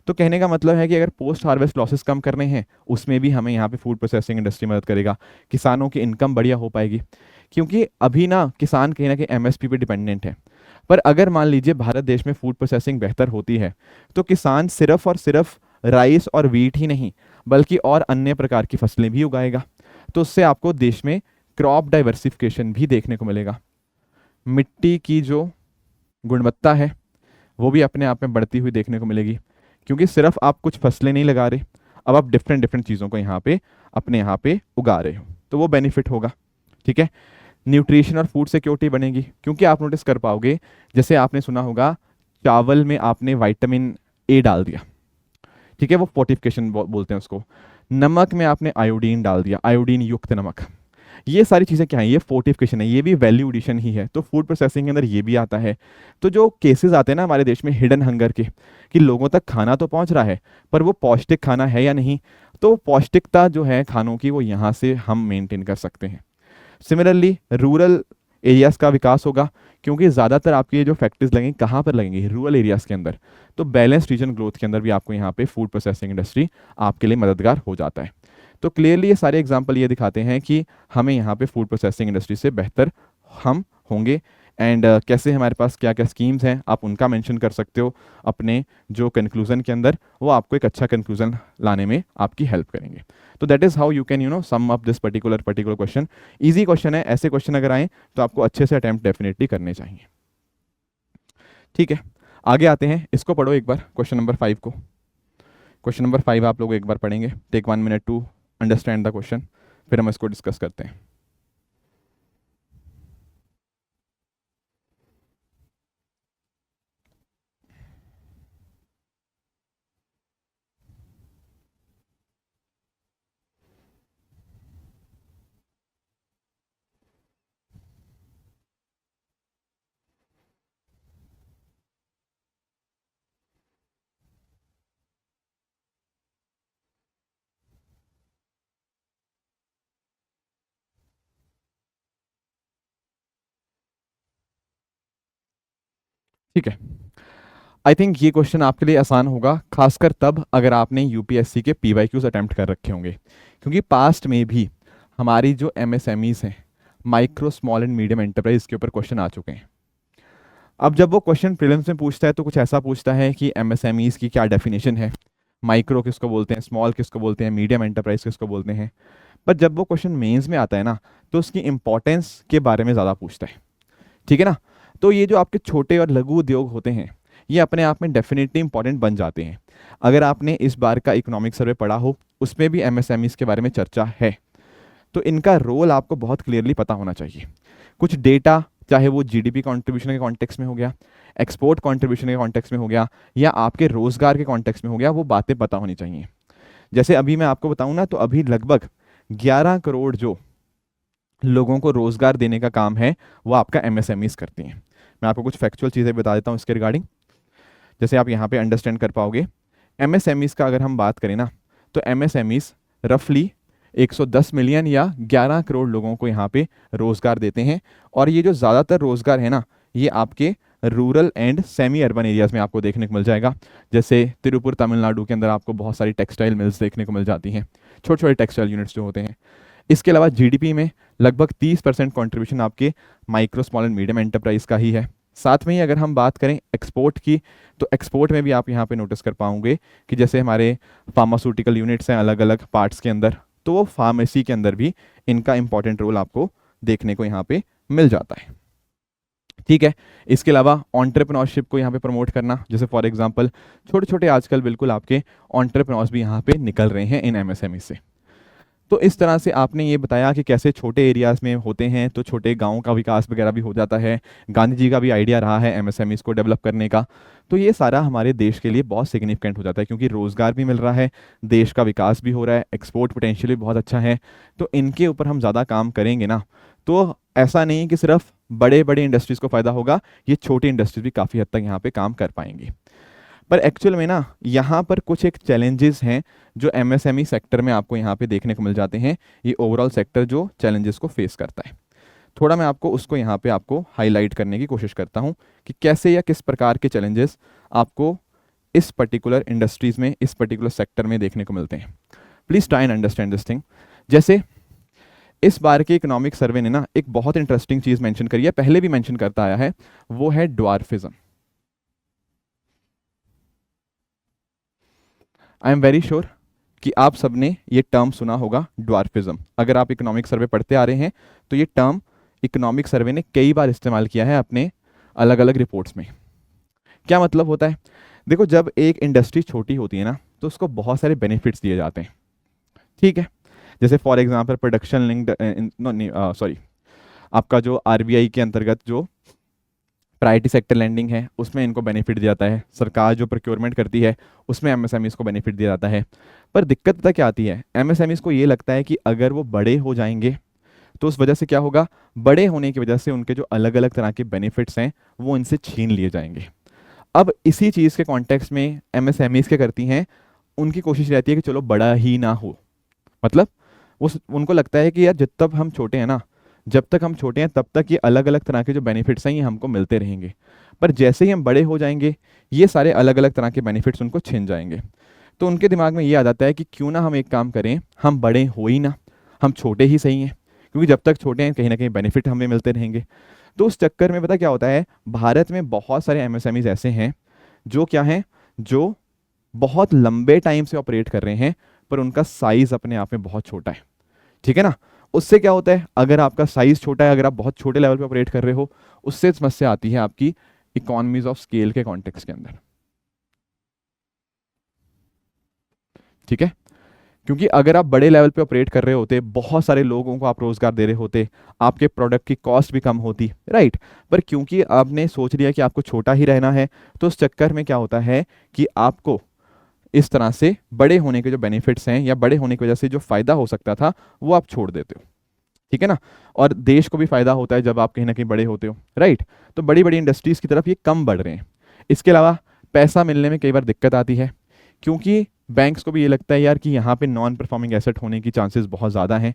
तो कहने का मतलब है कि अगर पोस्ट हार्वेस्ट लॉसेस कम करने हैं, उसमें भी हमें यहाँ पे फूड प्रोसेसिंग इंडस्ट्री मदद करेगा, किसानों की इनकम बढ़िया हो पाएगी। क्योंकि अभी ना किसान कहीं ना कहीं एमएसपी पे डिपेंडेंट है, पर अगर मान लीजिए भारत देश में फूड प्रोसेसिंग बेहतर होती है, तो किसान सिर्फ और सिर्फ राइस और वीट ही नहीं बल्कि और अन्य प्रकार की फसलें भी उगाएगा। तो उससे आपको देश में क्रॉप डाइवर्सिफिकेशन भी देखने को मिलेगा, मिट्टी की जो गुणवत्ता है वो भी अपने आप में बढ़ती हुई देखने को मिलेगी, क्योंकि सिर्फ आप कुछ फसलें नहीं लगा रहे, अब आप डिफरेंट डिफरेंट चीज़ों को यहाँ पे अपने यहाँ पे उगा रहे हो, तो वो बेनिफिट होगा, ठीक है। न्यूट्रिशन और फूड सिक्योरिटी बनेगी, क्योंकि आप नोटिस कर पाओगे, जैसे आपने सुना होगा चावल में आपने विटामिन ए डाल दिया, ठीक है, वो फोर्टिफिकेशन बोलते हैं उसको। नमक में आपने आयोडीन डाल दिया, आयोडीन युक्त नमक। ये सारी चीज़ें क्या है, ये फोर्टिफिकेशन है, ये भी वैल्यू एडिशन ही है। तो फूड प्रोसेसिंग के अंदर ये भी आता है। तो जो केसेस आते हैं ना हमारे देश में हिडन हंगर के, कि लोगों तक खाना तो पहुंच रहा है पर वो पौष्टिक खाना है या नहीं, तो पौष्टिकता जो है खानों की वो यहाँ से हम मेंटेन कर सकते हैं। सिमिलरली रूरल एरियाज का विकास होगा, क्योंकि ज़्यादातर आपकी ये जो फैक्ट्रीज लगेंगी कहाँ पर लगेंगी, रूरल एरियाज़ के अंदर। तो बैलेंस रीजन ग्रोथ के अंदर भी आपको यहाँ पे फूड प्रोसेसिंग इंडस्ट्री आपके लिए मददगार हो जाता है। तो क्लियरली ये सारे एग्जांपल ये दिखाते हैं कि हमें यहाँ पे फूड प्रोसेसिंग इंडस्ट्री से बेहतर हम होंगे। एंड कैसे हमारे पास क्या क्या स्कीम्स हैं आप उनका मेंशन कर सकते हो अपने जो कंक्लूजन के अंदर, वो आपको एक अच्छा कंक्लूजन लाने में आपकी हेल्प करेंगे। तो that is how you can sum up this particular question. Easy question है, ऐसे क्वेश्चन अगर आए तो आपको अच्छे से अटैम्प्ट डेफिनेटली करने चाहिए, ठीक है। आगे आते हैं, इसको पढ़ो एक बार, क्वेश्चन नंबर 5 को। क्वेश्चन नंबर 5 आप लोग एक बार पढ़ेंगे, take 1 minute to understand the question, फिर हम इसको डिस्कस करते हैं। ठीक है। आई थिंक ये क्वेश्चन आपके लिए आसान होगा, खासकर तब अगर आपने यूपीएससी के पीवाईक्यूज अटेम्प्ट कर रखे होंगे, क्योंकि पास्ट में भी हमारी जो एमएसएमईज हैं, micro small and medium enterprise के ऊपर क्वेश्चन आ चुके हैं। अब जब वो क्वेश्चन प्रीलिम्स में पूछता है तो कुछ ऐसा पूछता है कि एमएसएमईज की क्या डेफिनेशन है, माइक्रो किसको बोलते हैं, स्मॉल किसको बोलते हैं, मीडियम एंटरप्राइज किसको बोलते हैं। पर जब वो क्वेश्चन मेंस में आता है ना, तो उसकी इंपॉर्टेंस के बारे में ज़्यादा पूछता है। ठीक है ना। तो ये जो आपके छोटे और लघु उद्योग होते हैं, ये अपने आप में डेफिनेटली इंपॉर्टेंट बन जाते हैं। अगर आपने इस बार का इकोनॉमिक सर्वे पढ़ा हो, उसमें भी एमएसएमईज के बारे में चर्चा है, तो इनका रोल आपको बहुत क्लियरली पता होना चाहिए। कुछ डेटा, चाहे वो जीडीपी कंट्रीब्यूशन के कॉन्टेक्स्ट में हो गया, एक्सपोर्ट कंट्रीब्यूशन के कॉन्टेक्स्ट में हो गया, या आपके रोजगार के कॉन्टेक्स्ट में हो गया, वो बातें पता होनी चाहिए। जैसे अभी मैं आपको बताऊं ना, तो अभी लगभग 11 करोड़ जो लोगों को रोजगार देने का काम है, वो आपका एमएसएमईज करती हैं। मैं आपको कुछ फैक्चुअल चीज़ें बता देता हूँ इसके रिगार्डिंग, जैसे आप यहाँ पे अंडरस्टैंड कर पाओगे। एमएसएमईज का अगर हम बात करें ना, तो एमएसएमईज रफली 110 मिलियन या 11 करोड़ लोगों को यहाँ पे रोजगार देते हैं। और ये जो ज़्यादातर रोजगार है ना, ये आपके rural and semi urban areas में आपको देखने को मिल जाएगा। जैसे तिरुपुर तमिलनाडु के अंदर आपको बहुत सारी टेक्सटाइल मिल्स देखने को मिल जाती हैं, छोटे छोटे टेक्सटाइल यूनिट्स जो होते हैं। इसके अलावा जीडीपी में लगभग 30% कॉन्ट्रीब्यूशन आपके micro small and medium enterprise का ही है। साथ में ही अगर हम बात करें एक्सपोर्ट की, तो एक्सपोर्ट में भी आप यहाँ पे नोटिस कर पाओगे कि जैसे हमारे फार्मास्यूटिकल यूनिट्स हैं अलग अलग पार्ट्स के अंदर, तो वो फार्मेसी के अंदर भी इनका इंपॉर्टेंट रोल आपको देखने को यहाँ पे मिल जाता है। ठीक है। इसके अलावा ऑन्टरप्रेन्योरशिप को यहाँ पे प्रमोट करना, जैसे फॉर एग्जांपल छोटे छोटे आजकल बिल्कुल आपके ऑन्टरप्रेन्योर्स भी यहाँ पे निकल रहे हैं इन एमएसएमई से। तो इस तरह से आपने ये बताया कि कैसे छोटे एरियाज़ में होते हैं तो छोटे गाँव का विकास वगैरह भी हो जाता है। गांधी जी का भी आइडिया रहा है एमएसएमईज को डेवलप करने का। तो ये सारा हमारे देश के लिए बहुत सिग्निफिकेंट हो जाता है, क्योंकि रोज़गार भी मिल रहा है, देश का विकास भी हो रहा है, एक्सपोर्ट पोटेंशियल भी बहुत अच्छा है। तो इनके ऊपर हम ज़्यादा काम करेंगे ना, तो ऐसा नहीं कि सिर्फ बड़े बड़े इंडस्ट्रीज़ को फ़ायदा होगा, ये छोटी इंडस्ट्रीज भी काफ़ी हद तक यहाँ पे काम कर पाएंगी। पर एक्चुअल में ना, यहाँ पर कुछ एक चैलेंजेस हैं जो एमएसएमई सेक्टर में आपको यहाँ पे देखने को मिल जाते हैं। ये ओवरऑल सेक्टर जो चैलेंजेस को फेस करता है, थोड़ा मैं आपको उसको यहाँ पे आपको हाईलाइट करने की कोशिश करता हूँ कि कैसे या किस प्रकार के चैलेंजेस आपको इस पर्टिकुलर इंडस्ट्रीज में, इस पर्टिकुलर सेक्टर में देखने को मिलते हैं। Please try and understand this thing. जैसे इस बार के इकोनॉमिक सर्वे ने ना एक बहुत इंटरेस्टिंग चीज़ मेंशन करी है, पहले भी मेंशन करता आया है, वो है dwarfism. I am very sure कि आप सबने ये टर्म सुना होगा, ड्वार्फिज्म। अगर आप इकोनॉमिक सर्वे पढ़ते आ रहे हैं तो ये टर्म इकोनॉमिक सर्वे ने कई बार इस्तेमाल किया है अपने अलग अलग रिपोर्ट्स में। क्या मतलब होता है? देखो, जब एक इंडस्ट्री छोटी होती है ना, तो उसको बहुत सारे बेनिफिट्स दिए जाते हैं। ठीक है। जैसे for example production linked, sorry, आपका जो आरबीआई के अंतर्गत जो प्रायोरिटी सेक्टर लैंडिंग है, उसमें इनको बेनिफिट दिया जाता है। सरकार जो प्रोक्योरमेंट करती है, उसमें एमएसएमईज को बेनिफिट दिया जाता है। पर दिक्कत पता क्या आती है? एमएसएमईज को ये लगता है कि अगर वो बड़े हो जाएंगे तो उस वजह से क्या होगा, बड़े होने की वजह से उनके जो अलग अलग तरह के बेनिफिट्स हैं वो इनसे छीन लिए जाएंगे। अब इसी चीज़ के कॉन्टेक्स्ट में एमएसएमईज क्या करती हैं, उनकी कोशिश रहती है कि चलो बड़ा ही ना हो। मतलब वो, उनको लगता है कि यार जब तक हम छोटे हैं ना, जब तक हम छोटे हैं तब तक ये अलग अलग तरह के जो बेनिफिट्स हैं ये हमको मिलते रहेंगे। पर जैसे ही हम बड़े हो जाएंगे, ये सारे अलग अलग तरह के बेनिफिट्स उनको छिन जाएंगे। तो उनके दिमाग में ये आ जाता है कि क्यों ना हम एक काम करें, हम बड़े हो ही ना, हम छोटे ही सही हैं, क्योंकि जब तक छोटे हैं कहीं ना कहीं बेनिफिट हमें मिलते रहेंगे। तो उस चक्कर में पता क्या होता है, भारत में बहुत सारे एमएसएमईज ऐसे हैं जो क्या हैं, जो बहुत लंबे टाइम से ऑपरेट कर रहे हैं, पर उनका साइज अपने आप में बहुत छोटा है। ठीक है ना। उससे क्या होता है, अगर आपका साइज छोटा है, अगर आप बहुत छोटे लेवल पे ऑपरेट कर रहे हो, उससे समस्या आती है आपकी इकोनॉमीज ऑफ स्केल के कॉन्टेक्स्ट के अंदर। ठीक है। क्योंकि अगर आप बड़े लेवल पे ऑपरेट कर रहे होते, बहुत सारे लोगों को आप रोजगार दे रहे होते, आपके प्रोडक्ट की कॉस्ट भी कम होती, राइट। पर क्योंकि आपने सोच लिया कि आपको छोटा ही रहना है, तो उस चक्कर में क्या होता है कि आपको इस तरह से बड़े होने के जो बेनिफिट्स हैं या बड़े होने की वजह से जो फायदा हो सकता था वो आप छोड़ देते हो। ठीक है ना। और देश को भी फायदा होता है जब आप कहीं ना कहीं बड़े होते हो, राइट। तो बड़ी बड़ी इंडस्ट्रीज की तरफ ये कम बढ़ रहे हैं। इसके अलावा पैसा मिलने में कई बार दिक्कत आती है, क्योंकि बैंक्स को भी ये लगता है यार कि यहाँ पे नॉन परफॉर्मिंग एसेट होने की चांसेस बहुत ज़्यादा हैं।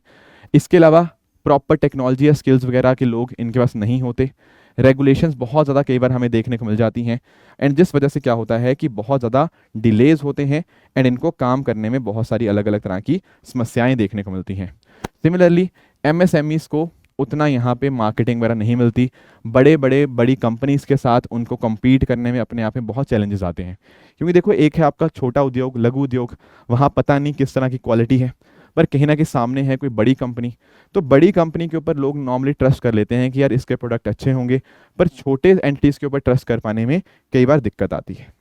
इसके अलावा प्रॉपर टेक्नोलॉजी या स्किल्स वगैरह के लोग इनके पास नहीं होते। रेगुलेशंस बहुत ज़्यादा कई बार हमें देखने को मिल जाती हैं, एंड जिस वजह से क्या होता है कि बहुत ज़्यादा डिलेज होते हैं एंड इनको काम करने में बहुत सारी अलग अलग तरह की समस्याएं देखने को मिलती हैं। सिमिलरली एमएसएमईज को उतना यहाँ पे मार्केटिंग वगैरह नहीं मिलती, बड़ी कंपनीज के साथ उनको compete करने में अपने आप में बहुत चैलेंजेस आते हैं। क्योंकि देखो, एक है आपका छोटा उद्योग, लघु उद्योग, वहाँ पता नहीं किस तरह की क्वालिटी है, पर कहीं ना कहीं सामने है कोई बड़ी कंपनी, तो बड़ी कंपनी के ऊपर लोग नॉर्मली ट्रस्ट कर लेते हैं कि यार इसके प्रोडक्ट अच्छे होंगे, पर छोटे एंटिटीज़ के ऊपर ट्रस्ट कर पाने में कई बार दिक्कत आती है।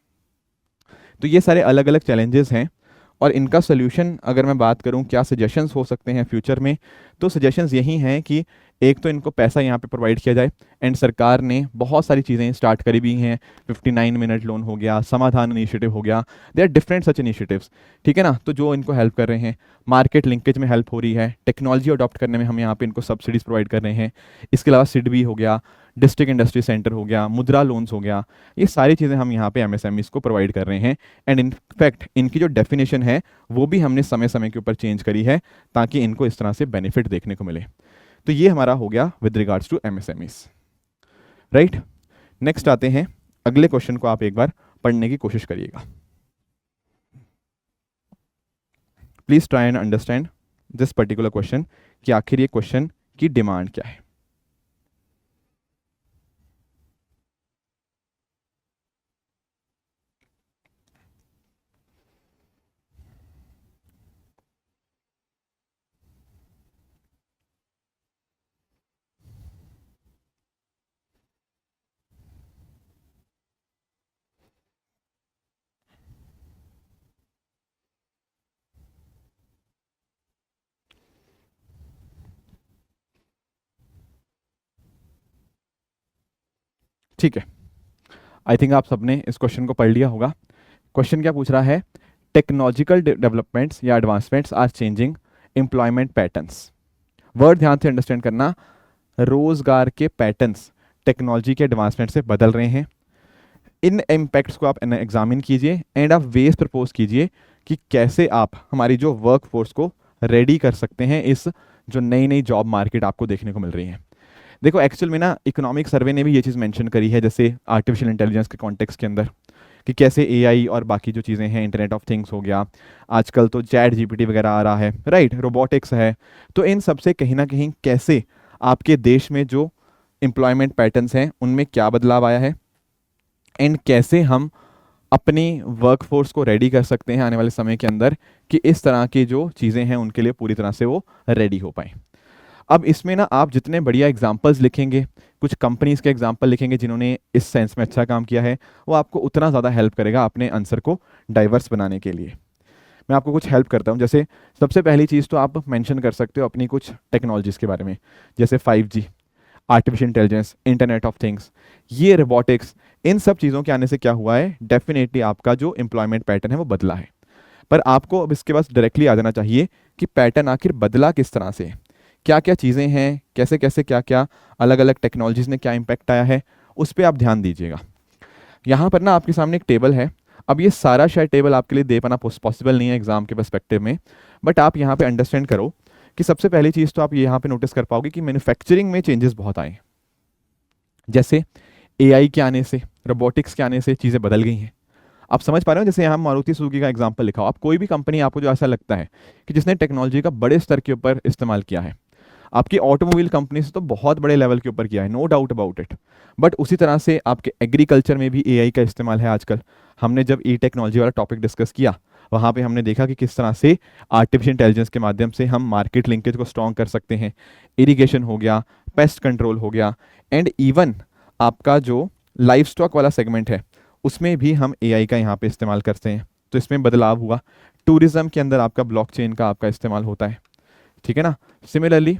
तो ये सारे अलग अलग चैलेंजेस हैं, और इनका सोल्यूशन अगर मैं बात करूं क्या सजेशंस हो सकते हैं फ्यूचर में, तो सजेशंस यही हैं कि एक तो इनको पैसा यहाँ पे प्रोवाइड किया जाए, एंड सरकार ने बहुत सारी चीज़ें स्टार्ट करी भी हैं, 59 मिनट लोन हो गया, समाधान इनिशिएटिव हो गया, they are different such initiatives, ठीक है ना, तो जो इनको हेल्प कर रहे हैं। मार्केट लिंकेज में हेल्प हो रही है, टेक्नोलॉजी अडॉप्ट करने में हम यहाँ पे इनको सब्सिडीज प्रोवाइड कर रहे हैं। इसके अलावा सिडबी हो गया, डिस्ट्रिक्ट इंडस्ट्री सेंटर हो गया, मुद्रा लोन्स हो गया, ये सारी चीज़ें हम यहाँ पे एमएसएमईज को प्रोवाइड कर रहे हैं। एंड इनफैक्ट इनकी जो डेफिनेशन है वो भी हमने समय समय के ऊपर चेंज करी है, ताकि इनको इस तरह से बेनिफिट देखने को मिले। तो ये हमारा हो गया with regards to MSMEs, right. Next आते हैं अगले क्वेश्चन को, आप एक बार पढ़ने की कोशिश करिएगा। Please try and understand this particular question, कि आखिर ये क्वेश्चन की डिमांड क्या है। ठीक है, आई थिंक आप सबने इस क्वेश्चन को पढ़ लिया होगा। क्वेश्चन क्या पूछ रहा है, टेक्नोलॉजिकल डेवलपमेंट्स या advancements are changing employment patterns. Word ध्यान से अंडरस्टैंड करना, रोजगार के पैटर्न्स टेक्नोलॉजी के एडवांसमेंट से बदल रहे हैं। इन इम्पैक्ट्स को आप एग्जामिन कीजिए एंड आप वेज प्रपोज कीजिए कि कैसे आप हमारी जो वर्क फोर्स को रेडी कर सकते हैं इस जो नई नई जॉब मार्केट आपको देखने को मिल रही है। देखो, एक्चुअल में ना इकोनॉमिक सर्वे ने भी ये चीज़ मेंशन करी है, जैसे आर्टिफिशियल इंटेलिजेंस के कॉन्टेक्स्ट के अंदर, कि कैसे एआई और बाकी जो चीज़ें हैं, इंटरनेट ऑफ थिंग्स हो गया, आजकल तो चैट जीपीटी वगैरह आ रहा है, राइट, रोबोटिक्स है, तो इन सब से कहीं ना कहीं कैसे आपके देश में जो एम्प्लॉयमेंट पैटर्न्स हैं उनमें क्या बदलाव आया है, एंड कैसे हम अपनी वर्कफोर्स को रेडी कर सकते हैं आने वाले समय के अंदर कि इस तरह की जो चीज़ें हैं उनके लिए पूरी तरह से वो रेडी हो पाए। अब इसमें ना आप जितने बढ़िया एग्जाम्पल्स लिखेंगे, कुछ कंपनीज के एग्जाम्पल लिखेंगे जिन्होंने इस सेंस में अच्छा काम किया है, वो आपको उतना ज़्यादा हेल्प करेगा अपने आंसर को डाइवर्स बनाने के लिए। मैं आपको कुछ हेल्प करता हूँ। जैसे सबसे पहली चीज़ तो आप मेंशन कर सकते हो अपनी कुछ टेक्नोलॉजीज़ के बारे में, जैसे 5G, artificial intelligence, internet of things, ये रोबोटिक्स, इन सब चीज़ों के आने से क्या हुआ है, डेफिनेटली आपका जो एम्प्लॉयमेंट पैटर्न है वो बदला है। पर आपको अब इसके पास डायरेक्टली आ जाना चाहिए कि पैटर्न आखिर बदला किस तरह से, क्या क्या चीज़ें हैं, कैसे कैसे क्या क्या अलग अलग टेक्नोलॉजीज़ ने क्या इम्पैक्ट आया है, उस पर आप ध्यान दीजिएगा। यहाँ पर ना आपके सामने एक टेबल है। अब ये सारा शायद टेबल आपके लिए दे पाना पॉसिबल नहीं है एग्जाम के पर्सपेक्टिव में, बट आप यहाँ पे अंडरस्टैंड करो कि सबसे पहली चीज़ तो आप यहाँ पे नोटिस कर पाओगे कि मैन्युफैक्चरिंग में चेंजेस बहुत आए, जैसे एआई के आने से, रोबोटिक्स के आने से चीज़ें बदल गई हैं। आप समझ पा रहे हो, जैसे यहाँ मारुति सुजुकी का एग्जांपल लिखा हो, आप कोई भी कंपनी आपको जो ऐसा लगता है कि जिसने टेक्नोलॉजी का बड़े स्तर के ऊपर इस्तेमाल किया है, आपकी ऑटोमोबाइल कंपनी से तो बहुत बड़े लेवल के ऊपर किया है, no doubt about it, but उसी तरह से आपके एग्रीकल्चर में भी एआई का इस्तेमाल है आजकल। हमने जब ई टेक्नोलॉजी वाला टॉपिक डिस्कस किया, वहाँ पे हमने देखा कि किस तरह से आर्टिफिशियल इंटेलिजेंस के माध्यम से हम मार्केट लिंकेज को स्ट्रॉन्ग कर सकते हैं। इरिगेशन हो गया, पेस्ट कंट्रोल हो गया, एंड इवन आपका जो लाइफ स्टॉक वाला सेगमेंट है उसमें भी हम एआई का यहाँ पे इस्तेमाल करते हैं, तो इसमें बदलाव हुआ। टूरिज्म के अंदर आपका ब्लॉकचेन का आपका इस्तेमाल होता है, ठीक है ना। सिमिलरली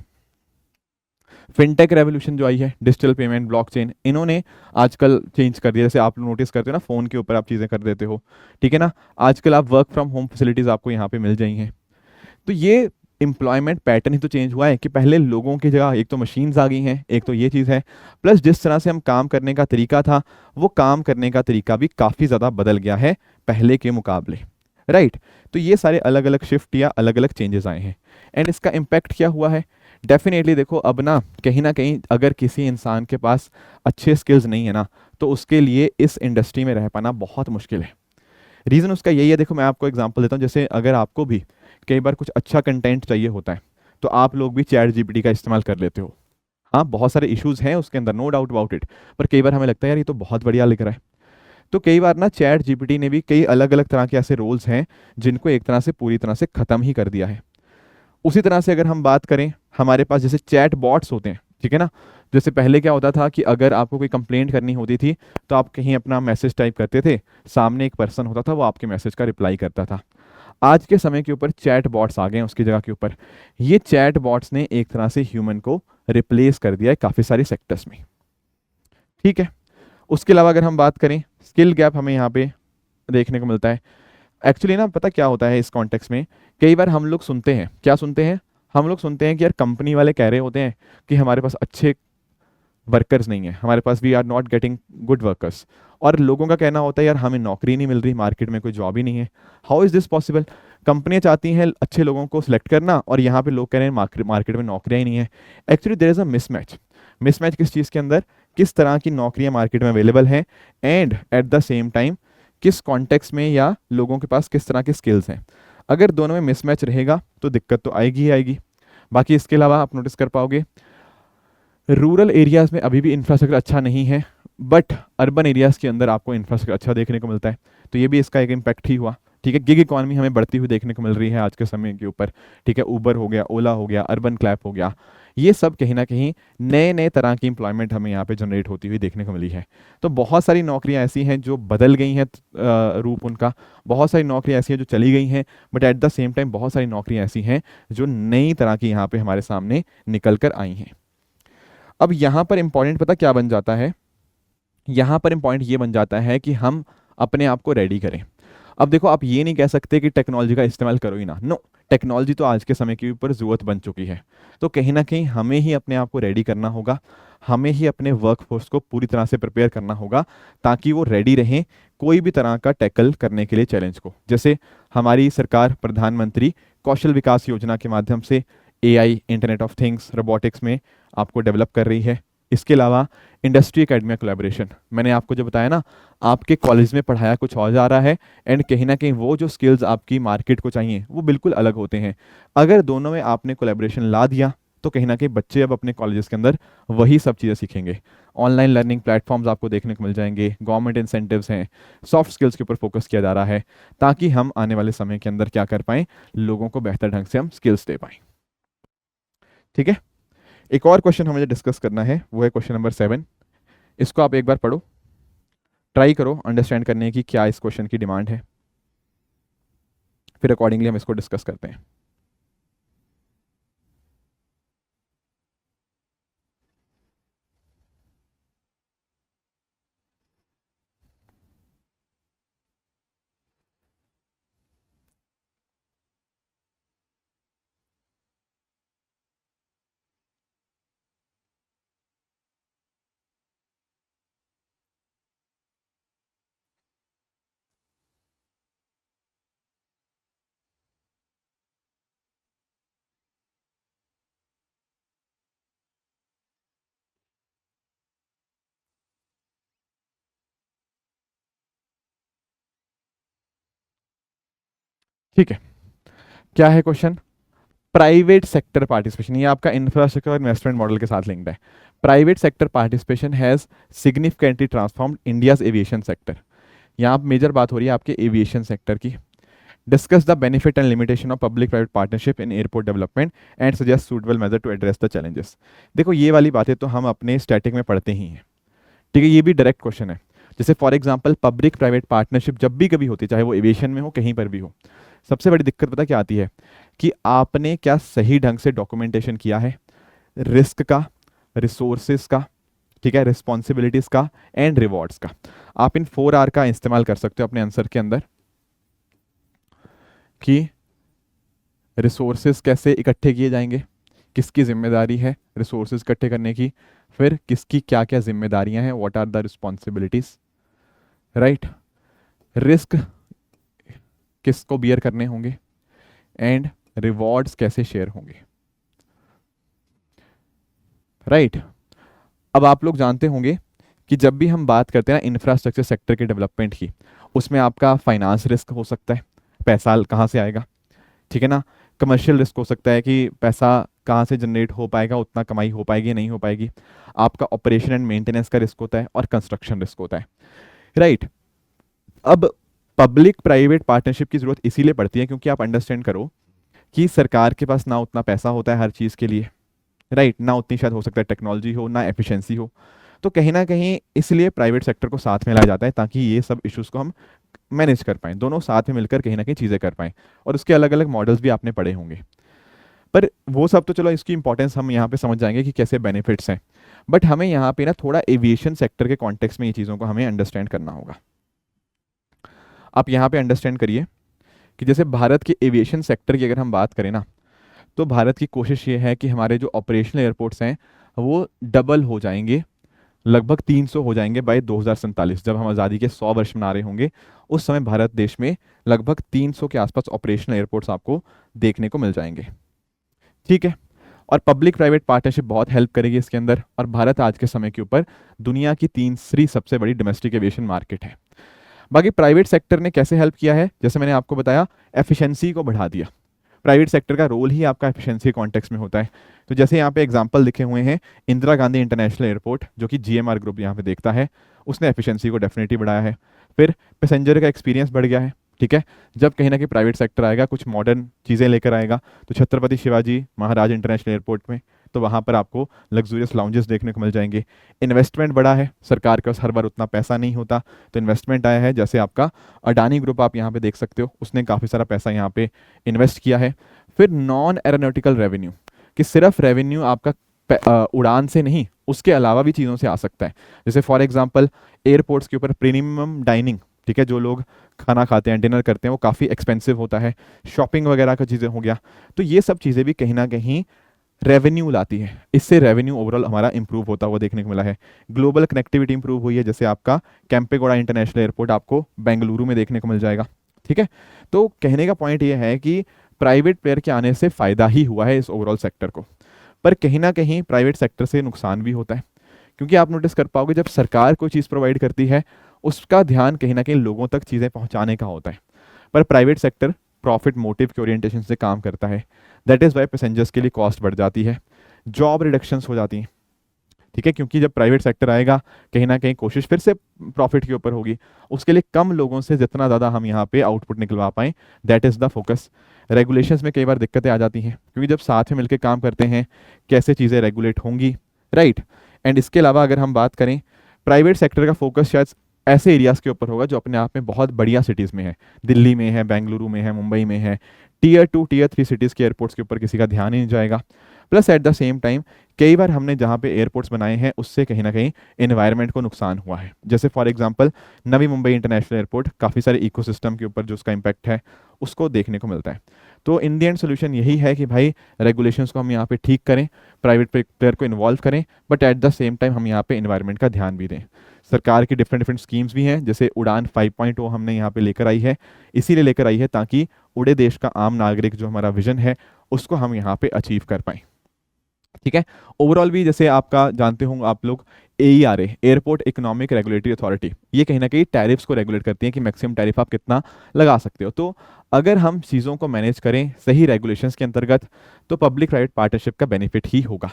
फिनटेक रेवोल्यूशन जो आई है, डिजिटल पेमेंट, ब्लॉकचेन, इन्होंने आजकल चेंज कर दिया। जैसे आप नोटिस करते हो ना, फ़ोन के ऊपर आप चीज़ें कर देते हो, ठीक है ना, आजकल आप वर्क फ्रॉम होम फैसिलिटीज़ आपको यहाँ पे मिल जाएंगी हैं। तो ये एम्प्लॉयमेंट पैटर्न ही तो चेंज हुआ है कि पहले लोगों की जगह एक तो मशीन्स आ गई हैं, एक तो ये चीज़ है, प्लस जिस तरह से हम काम करने का तरीका था, वो काम करने का तरीका भी काफ़ी ज़्यादा बदल गया है पहले के मुकाबले, राइट। तो ये सारे अलग अलग शिफ्ट या अलग अलग चेंजेस आए हैं, एंड इसका इम्पैक्ट क्या हुआ है, डेफिनेटली देखो, अब ना कहीं अगर किसी इंसान के पास अच्छे स्किल्स नहीं है ना, तो उसके लिए इस इंडस्ट्री में रह पाना बहुत मुश्किल है। रीज़न उसका यही है, देखो मैं आपको एग्जांपल देता हूँ, जैसे अगर आपको भी कई बार कुछ अच्छा कंटेंट चाहिए होता है, तो आप लोग भी चैट जीपीटी का इस्तेमाल कर लेते हो। हाँ, बहुत सारे इश्यूज हैं उसके अंदर, नो डाउट अबाउट इट, पर कई बार हमें लगता है यार ये तो बहुत बढ़िया लिख रहा है। तो कई बार ना चैट जीपीटी ने भी कई अलग अलग तरह के ऐसे रोल्स हैं जिनको एक तरह से पूरी तरह से ख़त्म ही कर दिया है। उसी तरह से अगर हम बात करें, हमारे पास जैसे चैट बॉट्स होते हैं, ठीक है ना। जैसे पहले क्या होता था कि अगर आपको कोई कंप्लेंट करनी होती थी, तो आप कहीं अपना मैसेज टाइप करते थे, सामने एक पर्सन होता था, वो आपके मैसेज का रिप्लाई करता था। आज के समय के ऊपर चैट बॉट्स आ गए हैं उसकी जगह के ऊपर। ये चैट बॉट्स ने एक तरह से ह्यूमन को रिप्लेस कर दिया है काफ़ी सारी सेक्टर्स में, ठीक है। उसके अलावा अगर हम बात करें, स्किल गैप हमें यहाँ पे देखने को मिलता है। एक्चुअली ना पता क्या होता है इस कॉन्टेक्स्ट में, कई बार हम लोग सुनते हैं, क्या सुनते हैं, हम लोग सुनते हैं कि यार कंपनी वाले कह रहे होते हैं कि हमारे पास अच्छे वर्कर्स नहीं है, हमारे पास we are not getting good workers. और लोगों का कहना होता है यार हमें नौकरी नहीं मिल रही, मार्केट में कोई जॉब ही नहीं है। How is this possible? कंपनियां चाहती हैं अच्छे लोगों को सिलेक्ट करना, और यहाँ पे लोग कह रहे हैं मार्केट में नौकरियां ही नहीं है। Actually there is a mismatch. Mismatch किस चीज़ के अंदर? किस तरह की नौकरियां मार्केट में अवेलेबल हैं, and at the same time किस कॉन्टेक्स्ट में या लोगों के पास किस तरह के स्किल्स हैं। अगर दोनों में मिसमैच रहेगा तो दिक्कत तो आएगी ही आएगी। बाकी इसके अलावा आप नोटिस कर पाओगे, रूरल एरियाज़ में अभी भी इंफ्रास्ट्रक्चर अच्छा नहीं है, बट अर्बन एरियाज़ के अंदर आपको इंफ्रास्ट्रक्चर अच्छा देखने को मिलता है। तो ये भी इसका एक इम्पैक्ट ही हुआ, ठीक है। गिग इकॉनमी हमें बढ़ती हुई देखने को मिल रही है आज के समय के ऊपर, ठीक है। उबर हो गया, ओला हो गया, अर्बन क्लैप हो गया, ये सब कहीं ना कहीं नए नए तरह की इंप्लॉयमेंट हमें यहाँ पे जनरेट होती हुई देखने को मिली है। तो बहुत सारी नौकरियाँ ऐसी हैं जो बदल गई हैं रूप उनका, बहुत सारी नौकरियाँ ऐसी हैं जो चली गई हैं, but at the same time बहुत सारी नौकरियाँ ऐसी हैं जो नई तरह की यहाँ पे हमारे सामने निकल कर आई हैं। अब यहाँ पर इंपॉर्टेंट पता क्या बन जाता है, यहाँ पर इंपॉर्टेंट ये बन जाता है कि हम अपने आप को रेडी करें। अब देखो, आप ये नहीं कह सकते कि टेक्नोलॉजी का इस्तेमाल करो ही ना, नो। टेक्नोलॉजी तो आज के समय के ऊपर ज़रूरत बन चुकी है। तो कहीं ना कहीं हमें ही अपने आप को रेडी करना होगा, हमें ही अपने वर्कफोर्स को पूरी तरह से प्रिपेयर करना होगा, ताकि वो रेडी रहें कोई भी तरह का टैकल करने के लिए चैलेंज को। जैसे हमारी सरकार प्रधानमंत्री कौशल विकास योजना के माध्यम से AI, internet of things, robotics में आपको डेवलप कर रही है। इसके अलावा इंडस्ट्री एकेडमिया कोलैबोरेशन, मैंने आपको जो बताया ना, आपके कॉलेज में पढ़ाया कुछ और जा रहा है, एंड कहीं ना कहीं वो जो स्किल्स आपकी मार्केट को चाहिए वो बिल्कुल अलग होते हैं। अगर दोनों में आपने कोलैबोरेशन ला दिया, तो कहीं ना कहीं बच्चे अब अपने कॉलेजेस के अंदर वही सब चीज़ें सीखेंगे। ऑनलाइन लर्निंग प्लेटफॉर्म्स आपको देखने को मिल जाएंगे, गवर्नमेंट इंसेंटिव्स हैं, सॉफ्ट स्किल्स के ऊपर फोकस किया जा रहा है, ताकि हम आने वाले समय के अंदर क्या कर पाएँ, लोगों को बेहतर ढंग से हम स्किल्स दे पाएँ, ठीक है। एक और क्वेश्चन हमें डिस्कस करना है, वो है क्वेश्चन नंबर 7। इसको आप एक बार पढ़ो, ट्राई करो अंडरस्टैंड करने की क्या इस क्वेश्चन की डिमांड है, फिर अकॉर्डिंगली हम इसको डिस्कस करते हैं। ठीक है, क्या है क्वेश्चन? प्राइवेट सेक्टर पार्टिसिपेशन, ये आपका इंफ्रास्ट्रक्चर इन्वेस्टमेंट मॉडल के साथ लिंक्ड है। Private sector participation has significantly transformed India's aviation sector. यहाँ मेजर बात हो रही है आपके एविएशन सेक्टर की। Discuss the benefit and limitation of public private partnership in airport development and suggest suitable method to address the challenges. देखो, ये वाली बातें तो हम अपने स्टैटिक में पढ़ते ही हैं, ठीक है। ये भी डायरेक्ट क्वेश्चन है। जैसे for example public private partnership जब भी कभी होती है, चाहे वो एविएशन में हो, कहीं पर भी हो, सबसे बड़ी दिक्कत पता क्या आती है कि आपने क्या सही ढंग से डॉक्यूमेंटेशन किया है, रिस्क का, रिसोर्सेज का, ठीक है, रिस्पॉन्सिबिलिटीज का, एंड रिवॉर्ड्स का। आप इन 4R का इस्तेमाल कर सकते हो अपने आंसर के अंदर, कि रिसोर्सेज कैसे इकट्ठे किए जाएंगे, किसकी जिम्मेदारी है रिसोर्सेज इकट्ठे करने की, फिर किसकी क्या क्या जिम्मेदारियां हैं, what are the responsibilities, right, risk किसको बियर करने होंगे, एंड रिवॉर्ड्स कैसे शेयर होंगे। राइट। अब आप लोग जानते होंगे कि जब भी हम बात करते हैं ना इंफ्रास्ट्रक्चर सेक्टर के डेवलपमेंट की, उसमें आपका फाइनेंस रिस्क हो सकता है, पैसा कहाँ से आएगा, ठीक है ना। कमर्शियल रिस्क हो सकता है कि पैसा कहाँ से जनरेट हो पाएगा, उतना कमाई हो पाएगी नहीं हो पाएगी। आपका ऑपरेशन एंड मेंटेनेंस का रिस्क होता है और कंस्ट्रक्शन रिस्क होता है, राइट। अब पब्लिक प्राइवेट पार्टनरशिप की जरूरत इसीलिए पड़ती है क्योंकि आप अंडरस्टैंड करो कि सरकार के पास ना उतना पैसा होता है हर चीज़ के लिए, राइट, ना उतनी शायद हो सकता है टेक्नोलॉजी हो, ना एफिशिएंसी हो। तो कहीं ना कहीं इसलिए प्राइवेट सेक्टर को साथ में लाया जाता है ताकि ये सब इश्यूज को हम मैनेज कर पाएं, दोनों साथ में मिलकर कहीं ना कहीं चीज़ें कर पाएं। और उसके अलग अलग मॉडल्स भी आपने पढ़े होंगे, पर वो सब तो चलो इसकी इंपॉर्टेंस हम यहाँ पे समझ जाएंगे कि कैसे बेनिफिट्स हैं। बट हमें यहाँ पे ना थोड़ा एविएशन सेक्टर के कॉन्टेक्स्ट में ये चीज़ों को हमें अंडरस्टैंड करना होगा। आप यहाँ पे अंडरस्टैंड करिए कि जैसे भारत के एविएशन सेक्टर की अगर हम बात करें ना, तो भारत की कोशिश ये है कि हमारे जो ऑपरेशनल एयरपोर्ट्स हैं वो डबल हो जाएंगे, लगभग 300 हो जाएंगे बाय 2047, जब हम आज़ादी के 100 वर्ष मना रहे होंगे। उस समय भारत देश में लगभग 300 के आसपास ऑपरेशनल एयरपोर्ट्स आपको देखने को मिल जाएंगे, ठीक है। और पब्लिक प्राइवेट पार्टनरशिप बहुत हेल्प करेगी इसके अंदर, और भारत आज के समय के ऊपर दुनिया की तीसरी सबसे बड़ी डोमेस्टिक एविएशन मार्केट है। बाकी प्राइवेट सेक्टर ने कैसे हेल्प किया है, जैसे मैंने आपको बताया, एफिशिएंसी को बढ़ा दिया। प्राइवेट सेक्टर का रोल ही आपका एफिशिएंसी कॉन्टेक्स्ट में होता है। तो जैसे यहाँ पे एग्जांपल लिखे हुए हैं, इंदिरा गांधी इंटरनेशनल एयरपोर्ट जो कि जीएमआर ग्रुप यहाँ पे देखता है, उसने एफिशिएंसी को डेफिनेटली बढ़ाया है। फिर पैसेंजर का एक्सपीरियंस बढ़ गया है, ठीक है। जब कहीं ना कहीं प्राइवेट सेक्टर आएगा, कुछ मॉडर्न चीज़ें लेकर आएगा, तो छत्रपति शिवाजी महाराज इंटरनेशनल एयरपोर्ट में तो वहाँ पर आपको लग्जूरियस लाउंजेस देखने को मिल जाएंगे। इन्वेस्टमेंट बढ़ा है, सरकार के पास हर बार उतना पैसा नहीं होता, तो इन्वेस्टमेंट आया है। जैसे आपका अडानी ग्रुप आप यहाँ पे देख सकते हो, उसने काफ़ी सारा पैसा यहाँ पे इन्वेस्ट किया है। फिर नॉन एरोनॉटिकल रेवेन्यू, कि सिर्फ रेवेन्यू आपका उड़ान से नहीं, उसके अलावा भी चीज़ों से आ सकता है। जैसे फॉर एग्जांपल एयरपोर्ट्स के ऊपर प्रीमियम डाइनिंग, ठीक है, जो लोग खाना खाते हैं, डिनर करते हैं, वो काफ़ी एक्सपेंसिव होता है। शॉपिंग वगैरह का चीज़ें हो गया, तो ये सब चीज़ें भी कहीं ना कहीं रेवेन्यू लाती है। इससे रेवेन्यू ओवरऑल हमारा इंप्रूव होता हुआ देखने को मिला है। ग्लोबल कनेक्टिविटी इंप्रूव हुई है, जैसे आपका कैंपेगौड़ा इंटरनेशनल एयरपोर्ट आपको बेंगलुरु में देखने को मिल जाएगा, ठीक है। तो कहने का पॉइंट ये है कि प्राइवेट प्लेयर के आने से फ़ायदा ही हुआ है इस ओवरऑल सेक्टर को, पर कहीं ना कहीं प्राइवेट सेक्टर से नुकसान भी होता है। क्योंकि आप नोटिस कर पाओगे, जब सरकार कोई चीज़ प्रोवाइड करती है, उसका ध्यान कहीं ना कहीं लोगों तक चीज़ें पहुंचाने का होता है, पर प्राइवेट सेक्टर प्रॉफिट मोटिव के ओरिएंटेशन से काम करता है। दैट इज़ वाई पैसेंजर्स के लिए कॉस्ट बढ़ जाती है, जॉब रिडक्शंस हो जाती हैं, ठीक है। क्योंकि जब प्राइवेट सेक्टर आएगा, कहीं ना कहीं कोशिश फिर से प्रॉफिट के ऊपर होगी, उसके लिए कम लोगों से जितना ज़्यादा हम यहाँ पे आउटपुट निकलवा पाएँ, that is the focus. Regulations में कई बार दिक्कतें आ जाती हैं, क्योंकि जब साथ में मिलकर काम करते हैं, कैसे चीज़ें रेगुलेट होंगी, राइट। एंड इसके अलावा अगर हम बात करें, प्राइवेट सेक्टर का फोकस शायद ऐसे एरियाज़ के ऊपर होगा जो अपने आप में बहुत बढ़िया सिटीज़ में है, दिल्ली में है, बेंगलुरु में है, मुंबई में है। टीयर 2 टीयर 3 सिटीज़ के एयरपोर्ट्स के ऊपर किसी का ध्यान ही नहीं जाएगा। Plus at the same time कई बार हमने जहाँ पे एयरपोर्ट्स बनाए हैं, उससे कहीं ना कहीं एनवायरनमेंट को नुकसान हुआ है। जैसे for example Navi Mumbai international airport, काफ़ी सारे इकोसिस्टम के ऊपर जो उसका इम्पैक्ट है उसको देखने को मिलता है। तो इन द एंड सोल्यूशन यही है कि भाई रेगुलेशंस को हम यहाँ पे ठीक करें, प्राइवेट प्लेयर को इन्वॉल्व करें, but at the same time हम यहाँ पे एनवायरनमेंट का ध्यान भी दें। सरकार की डिफरेंट डिफरेंट स्कीम्स भी हैं, जैसे उड़ान 5.0 हमने यहाँ पे लेकर आई है, इसीलिए लेकर आई है ताकि उड़े देश का आम नागरिक जो हमारा विजन है उसको हम यहाँ पे अचीव कर पाएँ, ठीक है। ओवरऑल भी जैसे आपका जानते होंगे आप लोग, AERA airport economic regulatory authority, ये कहीं ना कहीं टैरिफ्स को रेगुलेट करती है कि मैक्सिमम टैरिफ आप कितना लगा सकते हो। तो अगर हम चीज़ों को मैनेज करें सही रेगुलेशंस के अंतर्गत, तो पब्लिक प्राइवेट पार्टनरशिप का बेनिफिट ही होगा।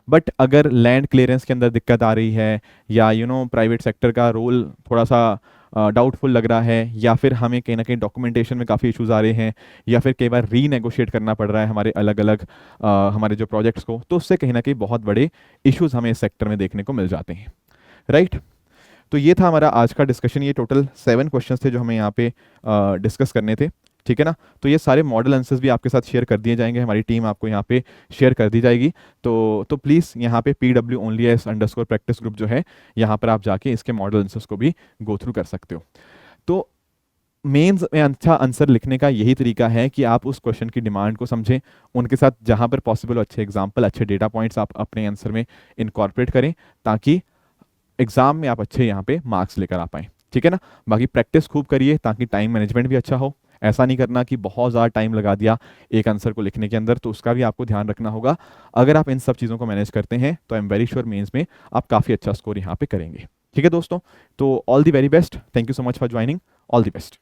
बट अगर लैंड क्लियरेंस के अंदर दिक्कत आ रही है, या प्राइवेट सेक्टर का रोल थोड़ा सा डाउटफुल लग रहा है, या फिर हमें कहीं ना कहीं डॉक्यूमेंटेशन में काफ़ी इश्यूज आ रहे हैं, या फिर कई बार रीनेगोशिएट करना पड़ रहा है हमारे अलग अलग हमारे जो प्रोजेक्ट्स को, तो उससे कहीं ना कहीं बहुत बड़े इश्यूज हमें इस सेक्टर में देखने को मिल जाते हैं, राइट। तो ये था हमारा आज का डिस्कशन। ये टोटल 7 क्वेश्चंस थे जो हमें यहाँ पे डिस्कस करने थे, ठीक है ना। तो ये सारे मॉडल आंसर्स भी आपके साथ शेयर कर दिए जाएंगे, हमारी टीम आपको यहाँ पे शेयर कर दी जाएगी। तो प्लीज़ यहाँ पे PW_ONLYS_practice ग्रुप जो है, यहाँ पर आप जाके इसके मॉडल आंसर्स को भी गो थ्रू कर सकते हो। तो मेंस में अच्छा आंसर लिखने का यही तरीका है कि आप उस क्वेश्चन की डिमांड को समझें, उनके साथ जहाँ पर पॉसिबल अच्छे एग्जाम्पल, अच्छे डेटा पॉइंट्स आप अपने आंसर में इनकॉर्पोरेट करें, ताकि एग्जाम में आप अच्छे यहाँ पे मार्क्स लेकर आ पाएँ, ठीक है ना। बाकी प्रैक्टिस खूब करिए ताकि टाइम मैनेजमेंट भी अच्छा हो, ऐसा नहीं करना कि बहुत ज़्यादा टाइम लगा दिया एक आंसर को लिखने के अंदर, तो उसका भी आपको ध्यान रखना होगा। अगर आप इन सब चीज़ों को मैनेज करते हैं तो I am very sure mains में आप काफ़ी अच्छा स्कोर यहाँ पे करेंगे। ठीक है दोस्तों, तो all the very best, thank you so much for joining, all the best.